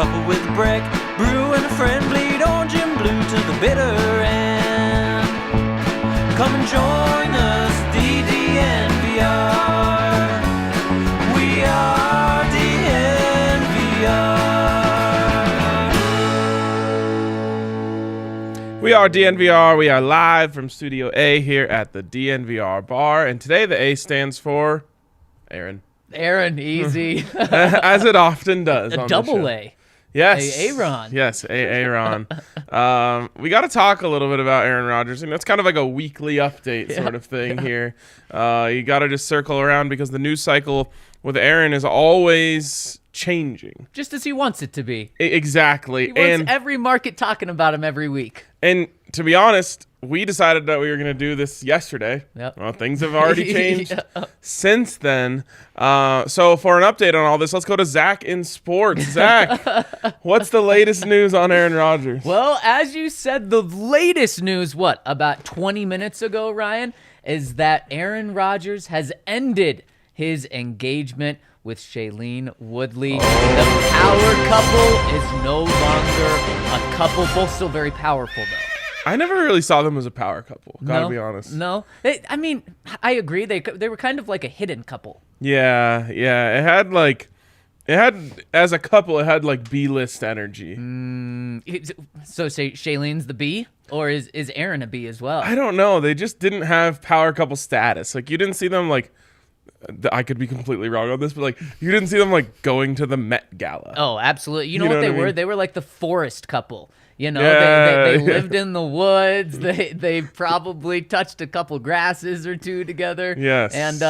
couple with a brick, brew and a friend, bleed orange and blue to the bitter end. Come and join us, DNVR. We are DNVR. We are DNVR. We are live from Studio A here at the DNVR Bar. And today the A stands for Aaron. Aaron, easy. As it often does. A on double the show. A. Yes. Aaron. Yes, Aaron. We got to talk a little bit about Aaron Rodgers. And that's kind of like a weekly update sort of thing here. You got to just circle around because the news cycle with Aaron is always changing. Just as he wants it to be. Exactly. He wants every market talking about him every week. And to be honest, we decided that we were going to do this yesterday. Yep. Well, things have already changed Yeah. since then. So for an update on all this, let's go to Zach in sports. Zach, what's the latest news on Aaron Rodgers? Well, as you said, the latest news, about 20 minutes ago, Ryan, is that Aaron Rodgers has ended his engagement with Shailene Woodley. The power couple is no longer a couple, both still very powerful, though. I never really saw them as a power couple, gotta be honest. No. I agree. They were kind of like a hidden couple. Yeah. It had as a couple, it had like B-list energy. So say Shailene's the B, or is Aaron a B as well? I don't know. They just didn't have power couple status. Like, you didn't see them like, I could be completely wrong on this, but like, you didn't see them like going to the Met Gala. Oh, absolutely. You know know what they what I were? mean? They were like the forest couple. You know, Yeah, they yeah. lived in the woods. They probably touched a couple grasses or two together. Yes. And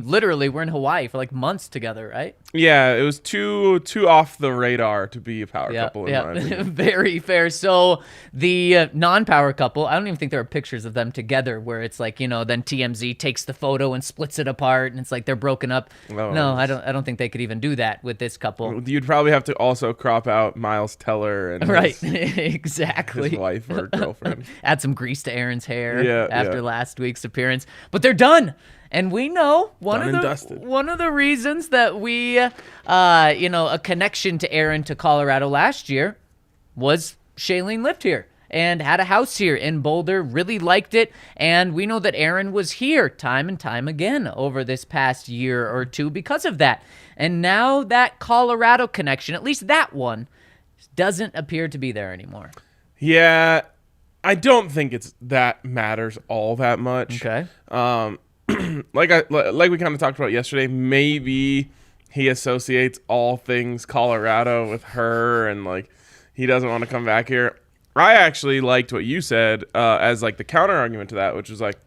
literally, we're in Hawaii for like months together, right? Yeah, it was too off the radar to be a power couple in my opinion. Very fair. So the non-power couple, I don't even think there are pictures of them together where it's like, then TMZ takes the photo and splits it apart and it's like they're broken up. Oh. No, I don't think they could even do that with this couple. You'd probably have to also crop out Miles Teller and Right. his Exactly. wife or girlfriend. Add some grease to Aaron's hair after yeah. last week's appearance. But they're done. And we know one Done of and the dusted. one of the reasons that we a connection to Aaron to Colorado last year was Shailene lived here and had a house here in Boulder, really liked it, and we know that Aaron was here time and time again over this past year or two because of that. And now that Colorado connection, at least that one, doesn't appear to be there anymore. Yeah, I don't think that matters all that much. Okay. Like we kind of talked about yesterday, maybe he associates all things Colorado with her and like he doesn't want to come back here. I actually liked what you said as like the counter argument to that, which was like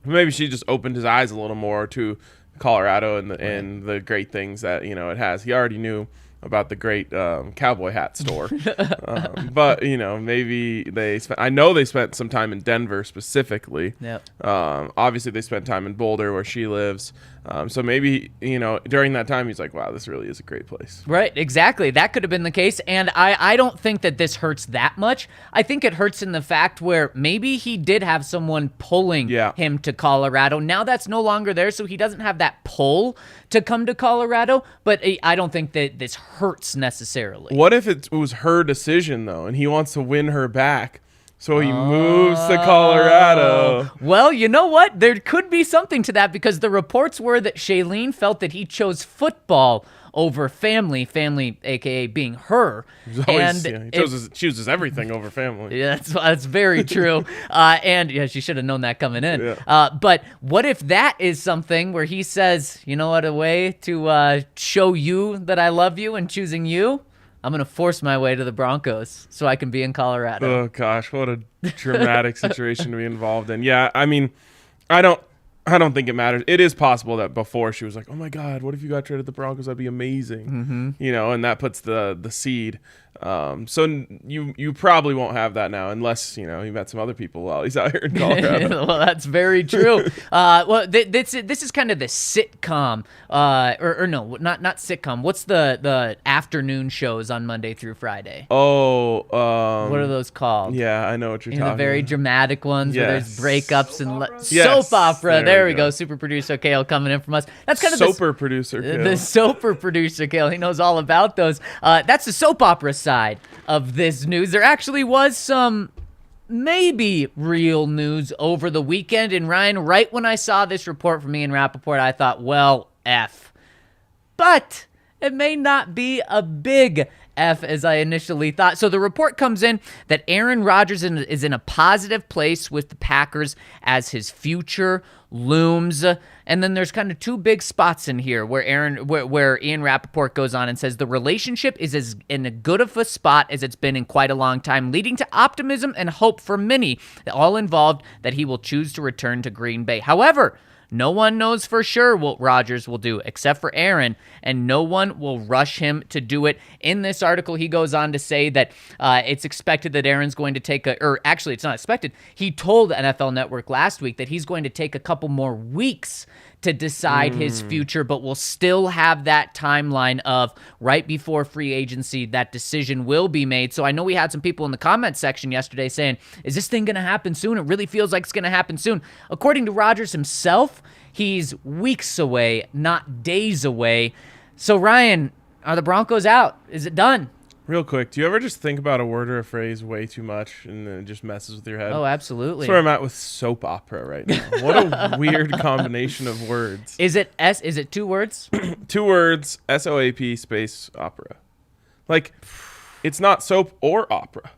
maybe she just opened his eyes a little more to Colorado and the great things that it has. He already knew about the great cowboy hat store, but maybe I know they spent some time in Denver specifically. Yep. Obviously they spent time in Boulder where she lives, so maybe during that time he's like, wow, this really is a great place. Right, exactly. That could have been the case, and I don't think that this hurts that much. I think it hurts in the fact where maybe he did have someone pulling him to Colorado. Now that's no longer there, so he doesn't have that pull to come to Colorado, but I don't think that this hurts necessarily. What if it was her decision though, and he wants to win her back? So he moves to Colorado. Well, you know what? There could be something to that because the reports were that Shailene felt that he chose football over family, aka being her. He chooses everything over family. Yeah, that's very true. And she should have known that coming in. Yeah. But what if that is something where he says, you know what, a way to show you that I love you and choosing you? I'm going to force my way to the Broncos so I can be in Colorado. Oh, gosh, what a dramatic situation to be involved in. Yeah, I mean, I don't think it matters. It is possible that before she was like, oh, my God, what if you got traded to the Broncos? That'd be amazing. And that puts the seed. So you probably won't have that now unless, you met some other people while he's out here in Colorado. Well, that's very true. This is kind of the sitcom, or no, not sitcom. What's the afternoon shows on Monday through Friday? Oh, what are those called? Yeah, I know what you're talking about. The very dramatic ones where Yes. there's breakups and Yes, soap opera. there There we we go. go. Super producer Kale coming in from us. That's kind of Soper producer. the Kale. soper producer Kale. He knows all about those. That's the soap opera side of this news. There actually was some maybe real news over the weekend. And Ryan, right when I saw this report from Ian Rappaport, I thought, well, F. But it may not be a big F as I initially thought. So the report comes in that Aaron Rodgers is in a positive place with the Packers as his future looms. And then there's kind of two big spots in here where Ian Rappaport goes on and says the relationship is as in a good of a spot as it's been in quite a long time, leading to optimism and hope for many, all involved, that he will choose to return to Green Bay. However, no one knows for sure what Rodgers will do except for Aaron, and no one will rush him to do it. In this article, he goes on to say that it's expected that Aaron's going to take actually, it's not expected. He told NFL Network last week that he's going to take a couple more weeks to decide his future, but we'll still have that timeline of right before free agency, that decision will be made. So I know we had some people in the comment section yesterday saying, is this thing going to happen soon? It really feels like it's going to happen soon. According to Rodgers himself, he's weeks away, not days away. So Ryan, are the Broncos out? Is it done? Real quick, do you ever just think about a word or a phrase way too much and then it just messes with your head? Oh, absolutely. That's where I'm at with soap opera right now. What a weird combination of words. Is it 2 words? 2 words, SOAP space opera. Like, it's not soap or opera.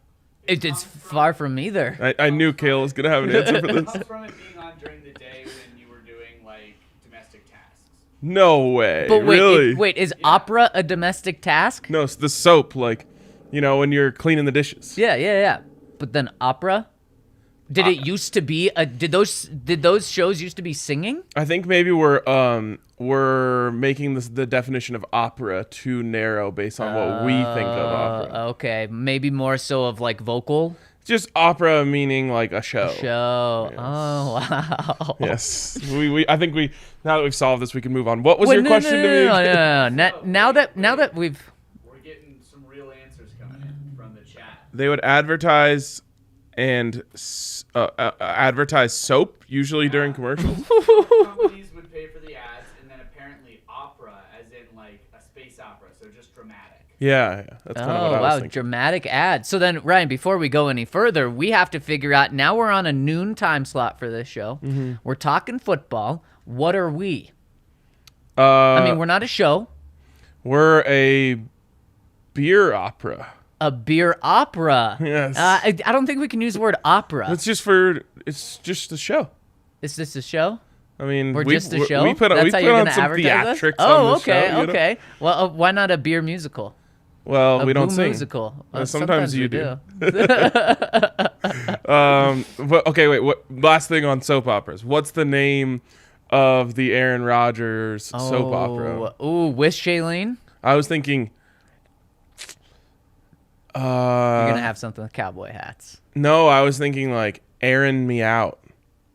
It's far from either. I knew Kale was going to have an answer for It this. comes from it being on during the day when you were doing like domestic tasks. No way. But wait, really? is opera a domestic task? No, it's the soap, like, when you're cleaning the dishes. Yeah. But then opera? Did it used to be did those shows used to be singing? I think maybe we're making the definition of opera too narrow based on what we think of opera. Okay, maybe more so of like vocal Just opera meaning like a show. show. Yes. Oh wow. Yes. I think now that we've solved this, we can move on. What was your question to me? No. Now that we've We're getting some real answers coming in from the chat. They would advertise and advertise soap usually during commercials. Companies would pay for the ads, and then apparently opera, as in like a space opera, so just dramatic. Yeah, that's kind of what I was thinking. Dramatic ad. So then, Ryan, before we go any further, we have to figure out, now we're on a noon time slot for this show. Mm-hmm. We're talking football. What are we? I mean, we're not a show. We're a beer opera. A beer opera. Yes. I don't think we can use the word opera. It's just a show. Is this a show? I mean, We're just a show? We put That's how you're on gonna some advertise us? theatrics Oh, on the okay, show. okay. Well, why not a beer musical? Well, A we don't boo sing. musical. Sometimes you we do. But okay, wait. What? Last thing on soap operas. What's the name of the Aaron Rodgers soap opera? Ooh, with Shailene? I was thinking. You're gonna have something with cowboy hats. No, I was thinking like Aaron Me Out.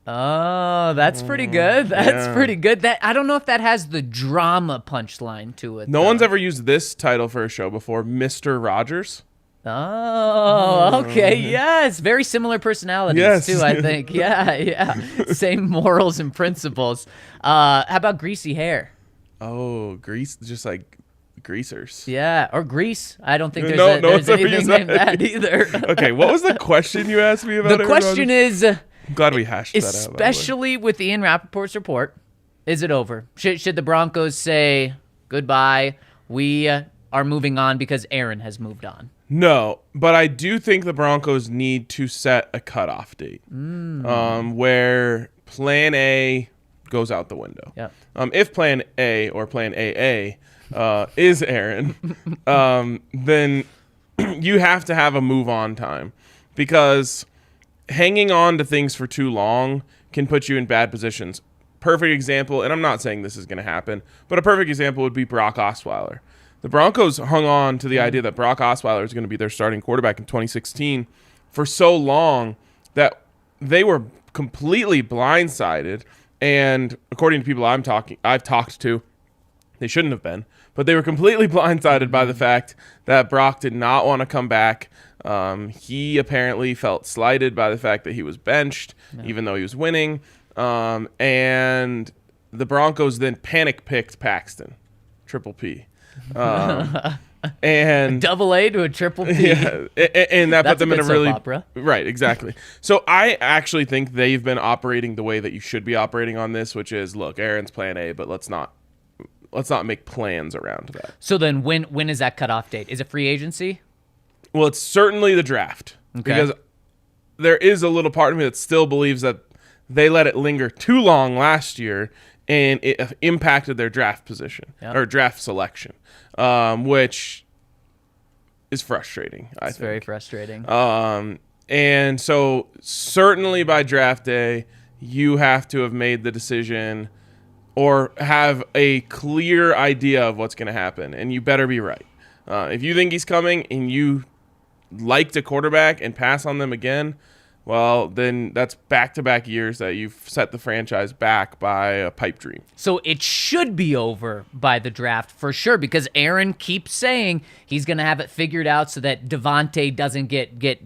Oh, that's pretty good. That's yeah. pretty good. That I don't know if that has the drama punchline to it. No though. one's ever used this title for a show before. Mr. Rogers. Oh, okay. Yes. Very similar personalities Yes. too, I think. Yeah. Same morals and principles. How about greasy hair? Oh, grease, just like greasers. Yeah, or grease. I don't think there's, No there's one's ever anything used named that. that either. Okay, what was the question you asked me about? The Aaron question Rodgers? is, I'm glad we hashed that out. especially with Ian Rappaport's report, is it over? Should the Broncos say goodbye? We are moving on because Aaron has moved on. No, but I do think the Broncos need to set a cutoff date where Plan A goes out the window. Yep. If Plan A or Plan AA is Aaron, then you have to have a move on time, because hanging on to things for too long can put you in bad positions. Perfect example, and I'm not saying this is going to happen, but a perfect example would be Brock Osweiler. the Broncos hung on to the idea that Brock Osweiler was going to be their starting quarterback in 2016 for so long that they were completely blindsided. And according to people I've talked to, they shouldn't have been, but they were completely blindsided by the fact that Brock did not want to come back. He apparently felt slighted by the fact that he was benched, even though he was winning. And the Broncos then panic picked Paxton, Triple P. And Double A to a triple P. Yeah, and that put them in a really opera. Right, exactly. So I actually think they've been operating the way that you should be operating on this, which is, look, Aaron's plan A, but let's not make plans around that. So then when is that cutoff date? Is it free agency? Well, it's certainly the draft. Okay. Because there is a little part of me that still believes that they let it linger too long last year and it impacted their draft position or draft selection, which is frustrating, I think. It's very frustrating. And so certainly by draft day, you have to have made the decision or have a clear idea of what's going to happen, and you better be right. If you think he's coming and you liked a quarterback and pass on them again, well, then that's back-to-back years that you've set the franchise back by a pipe dream. So it should be over by the draft for sure, because Aaron keeps saying he's going to have it figured out so that Devontae doesn't get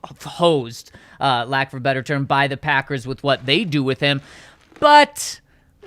hosed, lack for a better term, by the Packers with what they do with him. But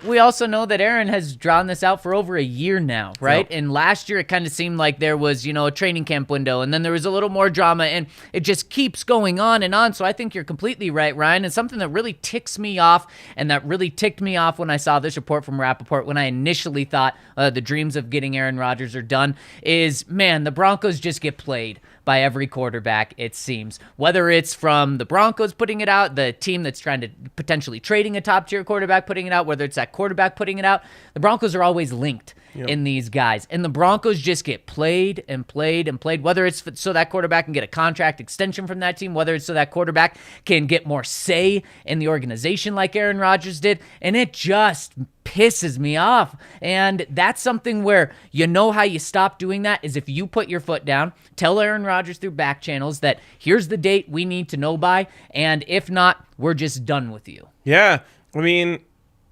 we also know that Aaron has drawn this out for over a year now, right? Yep. And last year it kind of seemed like there was, a training camp window, and then there was a little more drama, and it just keeps going on and on. So I think you're completely right, Ryan. And something that really ticks me off, and that really ticked me off when I saw this report from Rappaport, when I initially thought the dreams of getting Aaron Rodgers are done, is, man, the Broncos just get played by every quarterback, it seems. Whether it's from the Broncos putting it out, the team that's trying to potentially trading a top-tier quarterback putting it out, whether it's that quarterback putting it out, the Broncos are always linked in these guys. And the Broncos just get played and played and played, whether it's so that quarterback can get a contract extension from that team, whether it's so that quarterback can get more say in the organization like Aaron Rodgers did. And it just pisses me off. And that's something where how you stop doing that is if you put your foot down, tell Aaron Rodgers through back channels that here's the date we need to know by, and if not, we're just done with you. Yeah, I mean,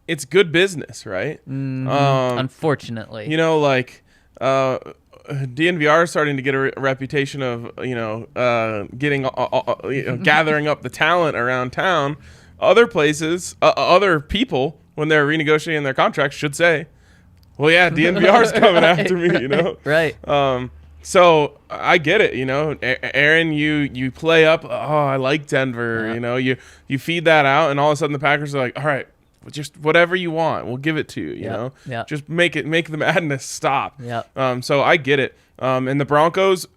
it's good business, right? Unfortunately. DNVR is starting to get a reputation of, getting, gathering up the talent around town. Other places, other people, when they're renegotiating their contracts, should say, well, yeah, DNVR's coming after me, Right. So I get it, Aaron, you play up, oh, I like Denver, you feed that out, and all of a sudden the Packers are like, all right, just whatever you want, we'll give it to you, you know? Yep. Just make the madness stop. Yep. So I get it. And the Broncos,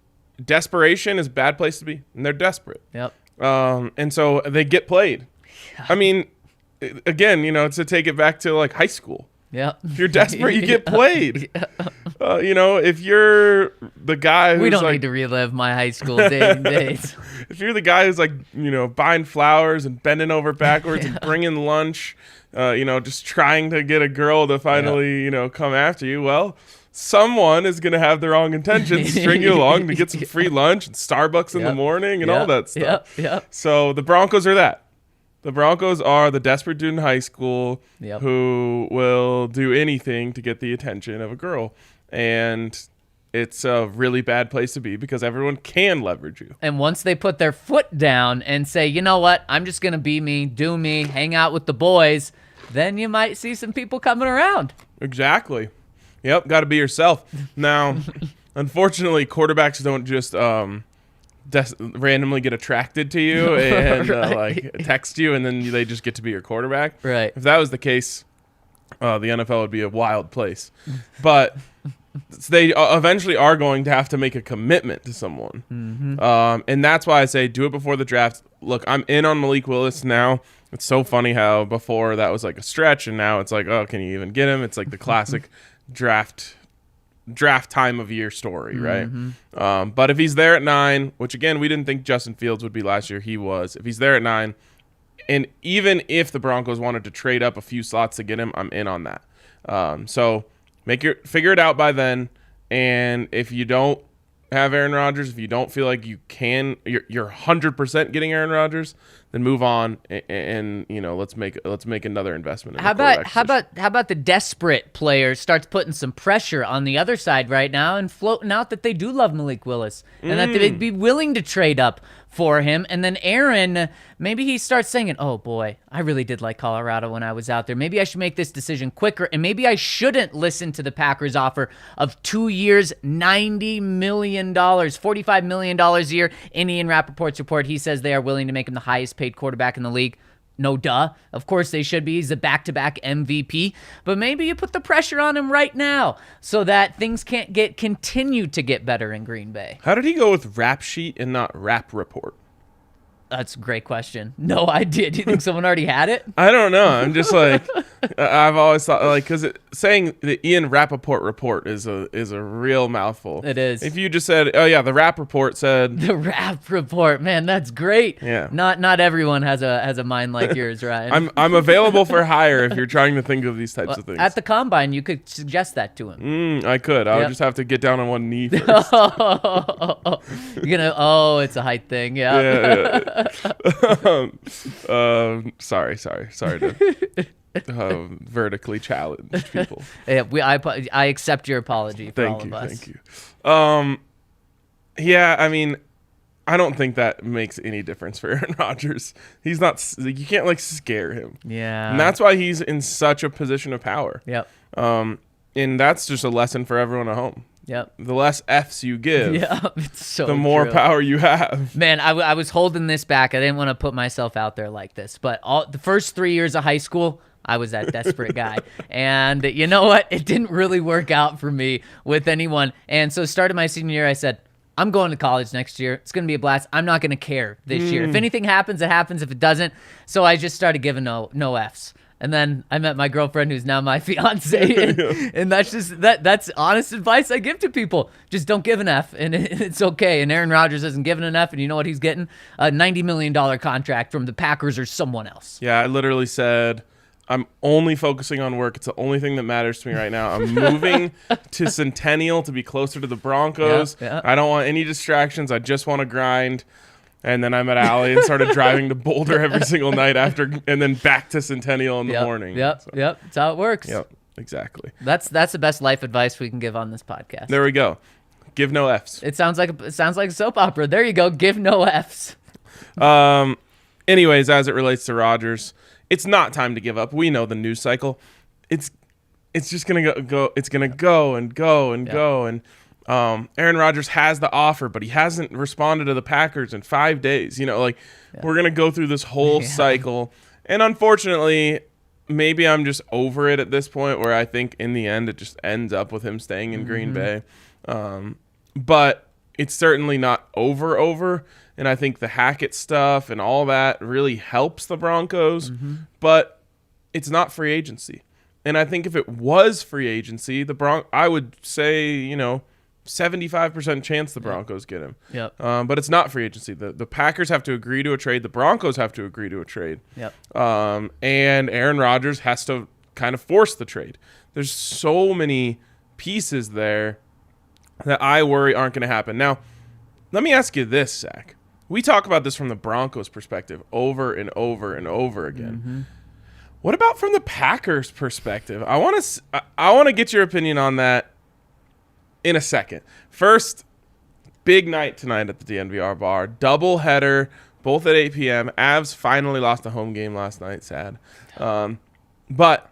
desperation is a bad place to be, and they're desperate. Yep. And so they get played. I mean, again, to take it back to like high school. Yep. If you're desperate, you get played. If you're the guy who's we don't like, need to relive my high school days. if you're the guy who's like, buying flowers and bending over backwards and bringing lunch, just trying to get a girl to finally, come after you, well, someone is going to have the wrong intentions, string you along to get some free lunch and Starbucks in the morning and all that stuff. Yep. So the Broncos are that. The Broncos are the desperate dude in high school who will do anything to get the attention of a girl. And it's a really bad place to be because everyone can leverage you. And once they put their foot down and say, you know what, I'm just going to be me, do me, hang out with the boys, then you might see some people coming around. Exactly. Yep, got to be yourself. Now, unfortunately, quarterbacks don't just randomly get attracted to you and text you, and then they just get to be your quarterback. Right. If that was the case, the NFL would be a wild place. But they eventually are going to have to make a commitment to someone. Mm-hmm. And that's why I say do it before the draft. Look, I'm in on Malik Willis now. It's so funny how before that was like a stretch, and now it's like, oh, can you even get him? It's like the classic draft time of year story, right? Mm-hmm. But if he's there at 9, which again, we didn't think Justin Fields would be last year, he was. If he's there at 9, and even if the Broncos wanted to trade up a few slots to get him, I'm in on that. So figure it out by then. And if you don't have Aaron Rodgers, if you don't feel like you're 100% getting Aaron Rodgers, then move on and let's make another investment in How about the desperate player starts putting some pressure on the other side right now and floating out that they do love Malik Willis and that they'd be willing to trade up for him. And then Aaron, maybe he starts saying, oh boy, I really did like Colorado when I was out there. Maybe I should make this decision quicker, and maybe I shouldn't listen to the Packers offer of 2 years, $90 million, $45 million a year. In Ian Rappaport's report, he says they are willing to make him the highest paid quarterback in the league. No duh. Of course they should be. He's a back-to-back MVP. But maybe you put the pressure on him right now so that things can't continue to get better in Green Bay. How did he go with rap sheet and not rap report? That's a great question. No idea. Do you think someone already had it? I don't know. I'm just like, I've always thought, like, because saying the Ian Rappaport report is a real mouthful. It is. If you just said, oh yeah, the rap report said. The rap report, man, that's great. Yeah. Not everyone has a mind like yours, Ryan. I'm available for hire if you're trying to think of these types of things. At the combine, you could suggest that to him. I could. I would just have to get down on one knee first. It's a height thing. Yeah. Sorry to vertically challenged people. Yeah, I accept your apology for all of us. Thank you. Yeah, I mean, I don't think that makes any difference for Aaron Rodgers. He's not. You can't scare him. Yeah, and that's why he's in such a position of power. Yep. And that's just a lesson for everyone at home. Yep. The less F's you give, it's so the more true. power you have. Man, I was holding this back. I didn't want to put myself out there like this, but the first 3 years of high school, I was that desperate guy. And you know what? It didn't really work out for me with anyone. And so started my senior year, I said, I'm going to college next year. It's going to be a blast. I'm not going to care this year. If anything happens, it happens. If it doesn't. So I just started giving no F's. And then I met my girlfriend, who's now my fiance, and that's honest advice I give to people. Just don't give an F, and it's okay. And Aaron Rodgers isn't giving an F, and you know what he's getting? A $90 million contract from the Packers or someone else. Yeah, I literally said, I'm only focusing on work. It's the only thing that matters to me right now. I'm moving to Centennial to be closer to the Broncos. Yeah. I don't want any distractions. I just want to grind. And then I met Allie and started driving to Boulder every single night and then back to Centennial in the morning. Yep. That's how it works. Yep, exactly. That's the best life advice we can give on this podcast. There we go. Give no Fs. It sounds like a soap opera. There you go. Give no Fs. Anyways, as it relates to Rodgers, it's not time to give up. We know the news cycle. It's just gonna go. It's gonna go and go and go and. Aaron Rodgers has the offer, but he hasn't responded to the Packers in 5 days. We're going to go through this whole cycle. And unfortunately, maybe I'm just over it at this point where I think in the end it just ends up with him staying in Green Bay. But it's certainly not over. And I think the Hackett stuff and all that really helps the Broncos. But it's not free agency. And I think if it was free agency, I would say, 75% chance the Broncos get him. Yep. But it's not free agency. The Packers have to agree to a trade. The Broncos have to agree to a trade. Yep. And Aaron Rodgers has to kind of force the trade. There's so many pieces there that I worry aren't going to happen. Now, let me ask you this, Zach. We talk about this from the Broncos' perspective over and over and over again. What about from the Packers' perspective? I want to get your opinion on that in a second. First, big night tonight at the DNVR Bar. Double header, both at 8 p.m. Avs finally lost a home game last night. Sad. But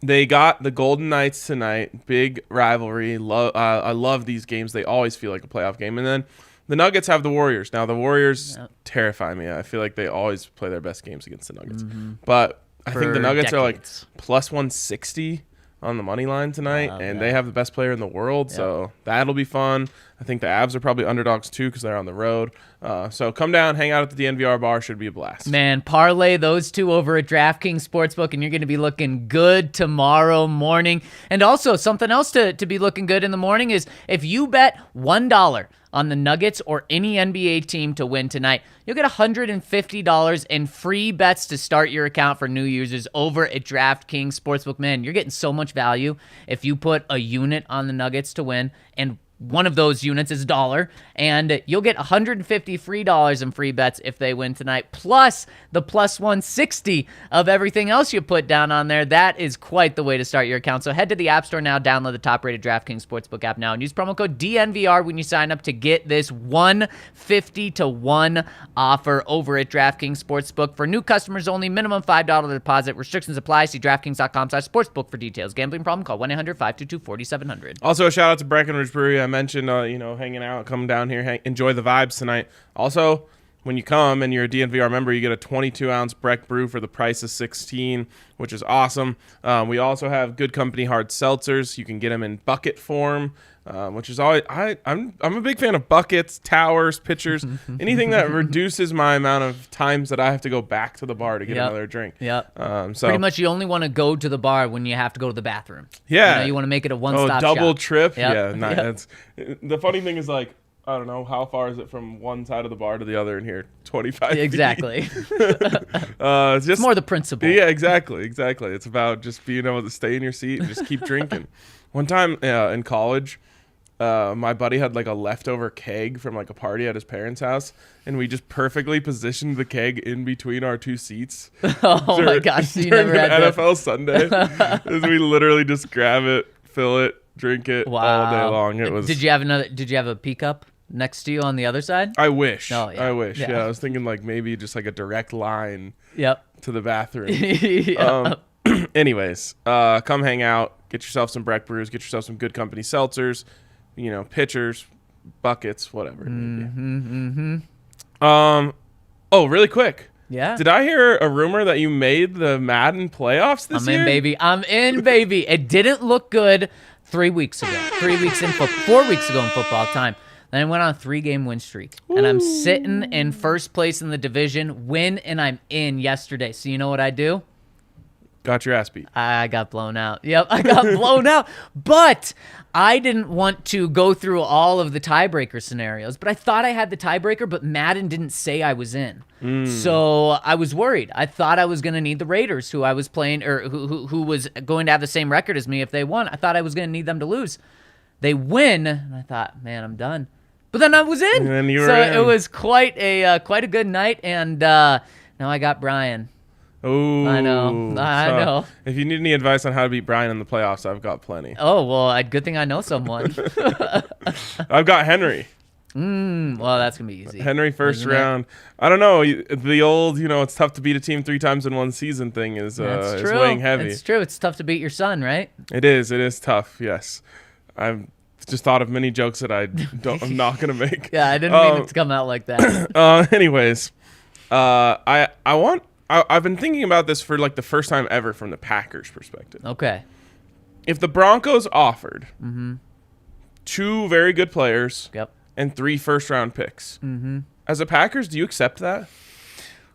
they got the Golden Knights tonight. Big rivalry. I love these games. They always feel like a playoff game. And then the Nuggets have the Warriors. Now, the Warriors terrify me. I feel like they always play their best games against the Nuggets. But I think the Nuggets are like plus 160 on the money line tonight, and they have the best player in the world, so that'll be fun. I think the Avs are probably underdogs too because they're on the road. So come down, hang out at the DNVR Bar. Should be a blast. Man, parlay those two over at DraftKings Sportsbook, and you're going to be looking good tomorrow morning. And also, something else to be looking good in the morning is if you bet $1 on the Nuggets or any NBA team to win tonight, you'll get $150 in free bets to start your account for new users over at DraftKings Sportsbook. Man, you're getting so much value if you put a unit on the Nuggets to win, and one of those units is $1, and you'll get $150 free dollars in free bets if they win tonight, plus the plus 160 of everything else you put down on there. That is quite the way to start your account. So head to the App Store now, download the top-rated DraftKings Sportsbook app now, and use promo code DNVR when you sign up to get this 150-1 offer over at DraftKings Sportsbook. For new customers only, minimum $5 deposit. Restrictions apply. See DraftKings.com/sportsbook for details. Gambling problem? Call 1-800-522-4700. Also, a shout out to Breckenridge Brewery. I mentioned, hanging out, come down here, enjoy the vibes tonight. Also, when you come and you're a DNVR member, you get a 22-ounce Breck brew for the price of 16, which is awesome. We also have Good Company hard seltzers. You can get them in bucket form, which is always I'm a big fan of buckets, towers, pitchers, anything that reduces my amount of times that I have to go back to the bar to get another drink. Yep. So pretty much you only want to go to the bar when you have to go to the bathroom. Yeah. You want to make it a one-stop shop. Double trip. Yep. Yeah. Yep. That's the funny thing is, like, I don't know, how far is it from one side of the bar to the other in here? 25 feet. Exactly. It's just more the principle. Yeah, exactly. It's about just being able to stay in your seat and just keep drinking. One time in college, my buddy had like a leftover keg from like a party at his parents' house, and we just perfectly positioned the keg in between our two seats. My gosh, so you during never had an NFL Sunday. We literally just grab it, fill it, drink it all day long. It was. Did you have a pea cup next to you on the other side? I wish. Oh, yeah. I wish. Yeah. Yeah, I was thinking like maybe just like a direct line. Yep. To the bathroom. Yep. Anyways, come hang out. Get yourself some Breck brews. Get yourself some Good Company seltzers. Pitchers, buckets, whatever. Oh, really quick. Yeah. Did I hear a rumor that you made the Madden playoffs this year? I'm in, baby. It didn't look good 3 weeks ago. 4 weeks ago in football time. Then I went on a 3-game win streak. Ooh. And I'm sitting in first place in the division, and I'm in yesterday. So you know what I do? Got your ass beat. I got blown out. Yep, I got blown out. But I didn't want to go through all of the tiebreaker scenarios. But I thought I had the tiebreaker, but Madden didn't say I was in. So I was worried. I thought I was going to need the Raiders, who I was playing, or who was going to have the same record as me if they won. I thought I was going to need them to lose. They win, and I thought, man, I'm done. But then I was in. And then you were so in. It was quite a good night, and now I got Brian. Oh, I know. If you need any advice on how to beat Brian in the playoffs, I've got plenty. Oh, well, good thing I know someone. I've got Henry. Well, that's going to be easy. Henry first round. I don't know. The old, it's tough to beat a team 3 times in one season thing is weighing heavy. It's true. It's tough to beat your son, right? It is. It is tough, yes. I've just thought of many jokes that I'm not going to make. Yeah, I didn't mean it to come out like that. Anyways, I've been thinking about this for like the first time ever from the Packers' perspective. Okay. If the Broncos offered 2 very good players and 3 first-round picks, as a Packers, do you accept that?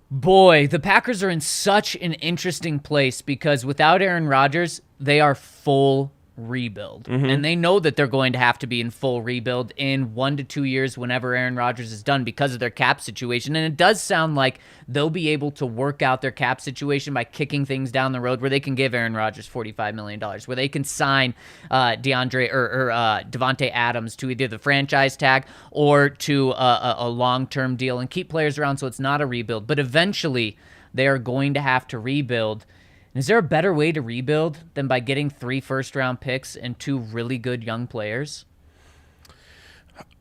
Boy, the Packers are in such an interesting place because without Aaron Rodgers, they are full rebuild. And they know that they're going to have to be in full rebuild in 1 to 2 years whenever Aaron Rodgers is done because of their cap situation. And it does sound like they'll be able to work out their cap situation by kicking things down the road where they can give Aaron Rodgers $45 million, where they can sign Devontae Adams to either the franchise tag or to a long-term deal and keep players around so it's not a rebuild. But eventually, they are going to have to rebuild. Is there a better way to rebuild than by getting 3 first-round picks and 2 really good young players?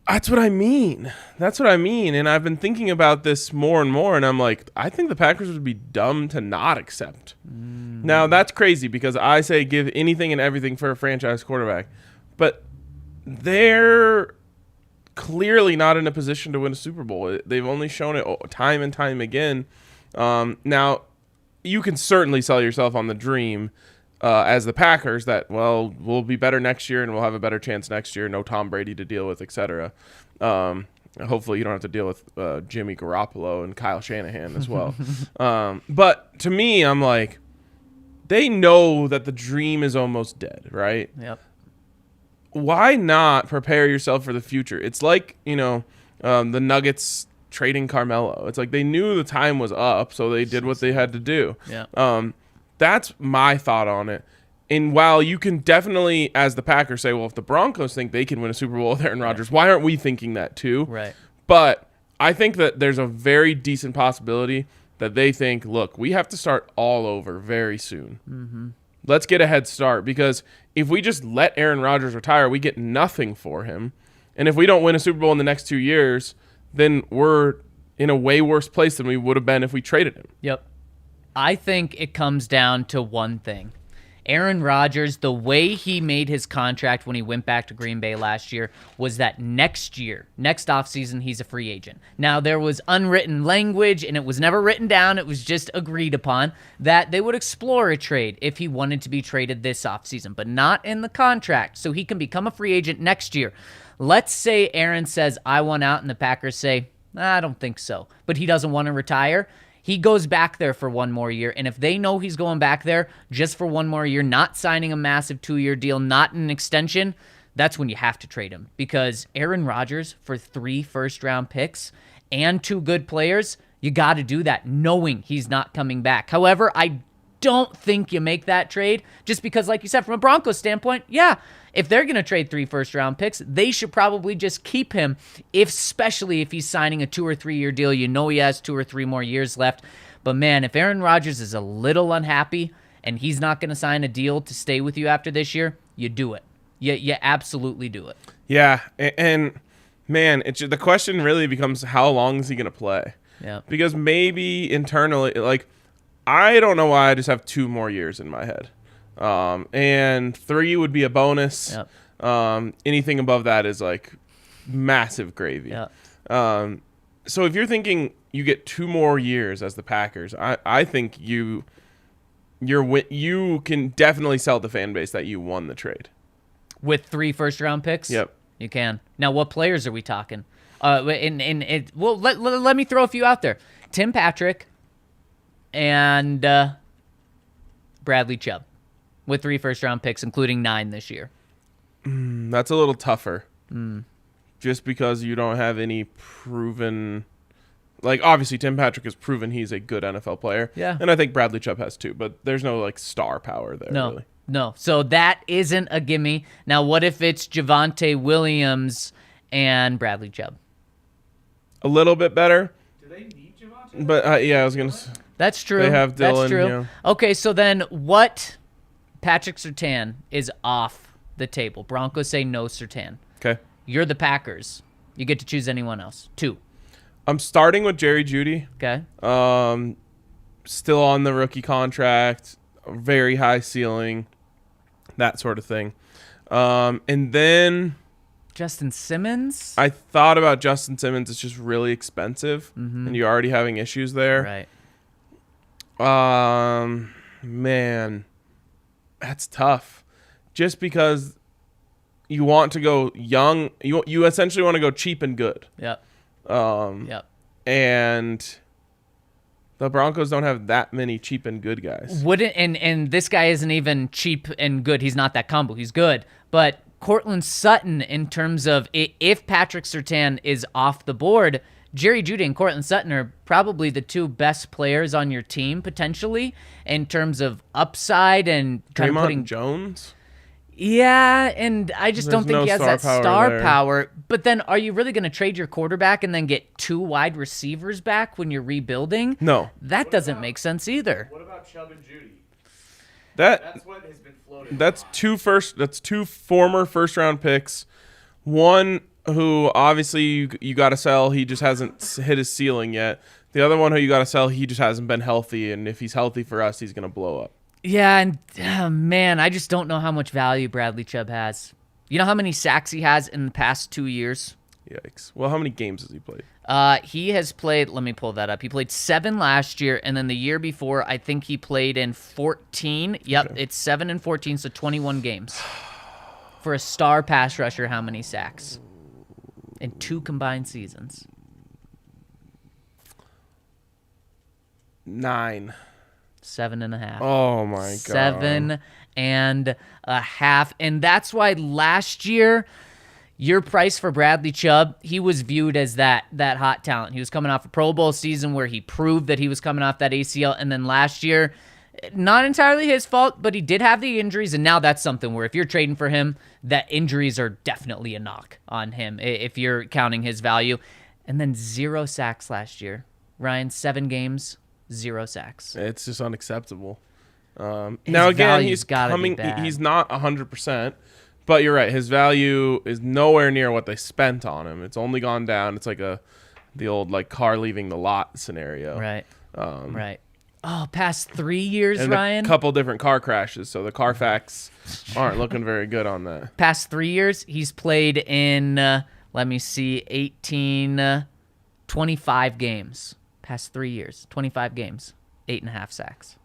That's what I mean. And I've been thinking about this more and more, and I'm like, I think the Packers would be dumb to not accept. Now, that's crazy because I say give anything and everything for a franchise quarterback. But they're clearly not in a position to win a Super Bowl. They've only shown it time and time again. Now, you can certainly sell yourself on the dream as the Packers that, well, we'll be better next year and we'll have a better chance next year. No Tom Brady to deal with, etc. Hopefully you don't have to deal with Jimmy Garoppolo and Kyle Shanahan as well. But to me, I'm like, they know that the dream is almost dead, right? Yep. why not prepare yourself for the future? It's like, the Nuggets trading Carmelo. It's like they knew the time was up, so they did what they had to do. Yeah. That's my thought on it. And while you can definitely, as the Packers, say, well, if the Broncos think they can win a Super Bowl with Aaron Rodgers, why aren't we thinking that too? Right. But I think that there's a very decent possibility that they think, look, we have to start all over very soon. Mm-hmm. Let's get a head start, because if we just let Aaron Rodgers retire, we get nothing for him. And if we don't win a Super Bowl in the next 2 years, then we're in a way worse place than we would have been if we traded him. Yep. I think it comes down to one thing. Aaron Rodgers, the way he made his contract when he went back to Green Bay last year was that next offseason, he's a free agent. Now, there was unwritten language, and it was never written down. It was just agreed upon that they would explore a trade if he wanted to be traded this offseason, but not in the contract, so he can become a free agent next year. Let's say Aaron says, I want out, and the Packers say, I don't think so, but he doesn't want to retire. He goes back there for one more year, and if they know he's going back there just for one more year, not signing a massive 2-year deal, not an extension, that's when you have to trade him. Because Aaron Rodgers, for 3 first-round picks and 2 good players, you got to do that knowing he's not coming back. However, I don't think you make that trade just because, like you said, from a Broncos standpoint, yeah, if they're going to trade 3 first-round picks, they should probably just keep him, especially if he's signing a 2 or 3 year deal. You know he has 2 or 3 more years left. But, man, if Aaron Rodgers is a little unhappy and he's not going to sign a deal to stay with you after this year, you do it. You absolutely do it. Yeah, and man, the question really becomes, how long is he going to play? Yeah. Because maybe internally, like, I don't know why I just have 2 more years in my head. And 3 would be a bonus. Yep. Anything above that is like massive gravy. Yep. So if you're thinking you get 2 more years as the Packers, I think you can definitely sell the fan base that you won the trade. With 3 first-round picks? Yep. You can. Now, what players are we talking? Well, let me throw a few out there. Tim Patrick and Bradley Chubb with 3 first-round picks, including 9 this year. That's a little tougher. Just because you don't have any proven... Like, obviously, Tim Patrick has proven he's a good NFL player. Yeah. And I think Bradley Chubb has too, but there's no, like, star power there, really. No. So that isn't a gimme. Now, what if it's Javonte Williams and Bradley Chubb? A little bit better. Do they need Javonte? But, yeah, I was going to... That's true. They have Dylan. That's true. Yeah. Okay, so then what... Patrick Surtain is off the table. Broncos say no Surtain. Okay. You're the Packers. You get to choose anyone else. 2. I'm starting with Jerry Jeudy. Okay. Still on the rookie contract, very high ceiling, that sort of thing. And then Justin Simmons? I thought about Justin Simmons. It's just really expensive, and you're already having issues there. Right. Man, that's tough. Just because you want to go young, you essentially want to go cheap and good. Yep. And the Broncos don't have that many cheap and good guys. And this guy isn't even cheap and good. He's not that combo. He's good. But Cortland Sutton, in terms of if Patrick Surtain is off the board, Jerry Jeudy and Cortland Sutton are probably the 2 best players on your team, potentially, in terms of upside and kind of putting Jones. Yeah, and I just don't think he has that star power. But then are you really going to trade your quarterback and then get 2 wide receivers back when you're rebuilding? No. That doesn't make sense either. What about Chubb and Judy? That's what has been floated. That's 2 former first-round picks. One who obviously you got to sell. He just hasn't hit his ceiling yet. The other one who you got to sell, he just hasn't been healthy. And if he's healthy for us, he's going to blow up. Yeah, and man, I just don't know how much value Bradley Chubb has. You know how many sacks he has in the past 2 years? Yikes. Well, how many games has he played? He has played, let me pull that up. He played 7 last year, and then the year before, I think he played in 14. Yep, okay. It's 7 and 14, so 21 games. For a star pass rusher, how many sacks? In 2 combined seasons. 9. 7.5. Oh my god. 7.5. And that's why last year, your price for Bradley Chubb, he was viewed as that hot talent. He was coming off a Pro Bowl season where he proved that he was coming off that ACL. And then last year, not entirely his fault, but he did have the injuries. And now that's something where if you're trading for him, that injuries are definitely a knock on him if you're counting his value. And then 0 sacks last year. Ryan, 7 games, 0 sacks. It's just unacceptable. Now again, he's coming. He's not 100%, but you're right. His value is nowhere near what they spent on him. It's only gone down. It's like the old like car leaving the lot scenario. Right. Right. Oh, past 3 years, And Ryan. a couple different car crashes, so the Carfax aren't looking very good on that. Past 3 years, he's played in, let me see, 25 games. Past 3 years, 25 games, 8.5 sacks.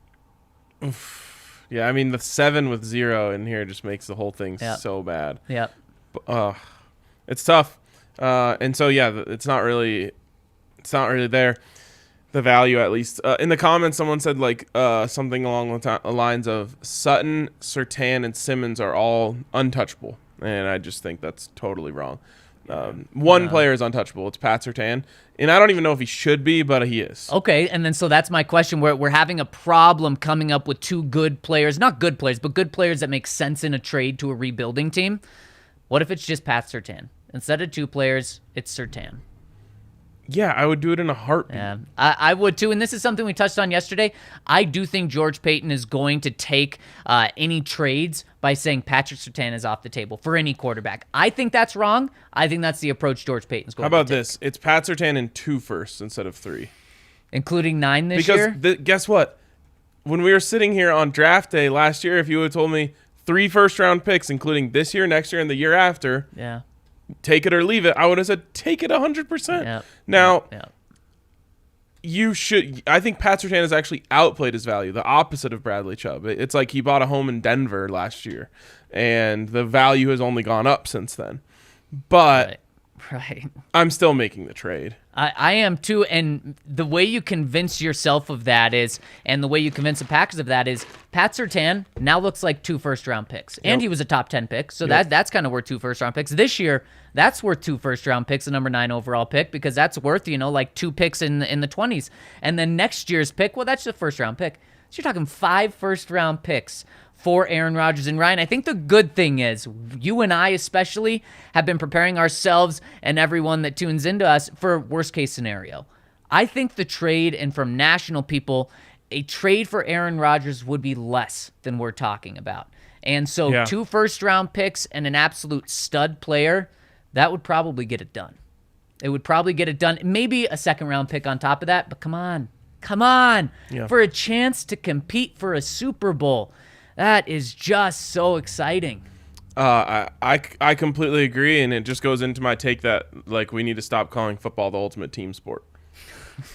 Yeah, I mean the 7 with 0 in here just makes the whole thing so bad. Yep. It's tough, and so yeah, it's not really there. The value, at least. In the comments, someone said like something along the lines of Sutton, Surtain, and Simmons are all untouchable, and I just think that's totally wrong. One player is untouchable. It's Pat Surtain, and I don't even know if he should be, but he is. Okay, and then so that's my question. We're having a problem coming up with 2 good players, not good players, but good players that make sense in a trade to a rebuilding team. What if it's just Pat Surtain? Instead of 2 players, it's Surtain. Yeah, I would do it in a heartbeat. Yeah, I would too. And this is something we touched on yesterday. I do think George Paton is going to take any trades by saying Patrick Surtain is off the table for any quarterback. I think that's wrong. I think that's the approach George Paton's going to take. How about this? It's Pat Surtain and 2 firsts instead of 3. Including 9 this year? Because guess what? When we were sitting here on draft day last year, if you would have told me 3 first-round picks, including this year, next year, and the year after, yeah, take it or leave it, I would have said take it 100%. Yeah. Now, yeah. you should. I think Pat Surtain has actually outplayed his value, the opposite of Bradley Chubb. It's like he bought a home in Denver last year, and the value has only gone up since then. But Right. I'm still making the trade. I am too, and the way you convince yourself of that is, and the way you convince the Packers of that is, Pat Surtain now looks like 2 first-round picks, and he was a top 10 pick, so that's kind of worth 2 first-round picks. This year, that's worth 2 first-round picks, a number 9 overall pick, because that's worth, like 2 picks in the 20s. And then next year's pick, well, that's the first-round pick. So you're talking 5 first-round picks for Aaron Rodgers. And Ryan, I think the good thing is, you and I especially have been preparing ourselves and everyone that tunes into us for worst case scenario. I think the trade, and from national people, a trade for Aaron Rodgers would be less than we're talking about. And so 2 first-round picks and an absolute stud player, that would probably get it done. It would probably get it done. Maybe a second-round pick on top of that, but come on. For a chance to compete for a Super Bowl. That is just so exciting. I completely agree, and it just goes into my take that we need to stop calling football the ultimate team sport.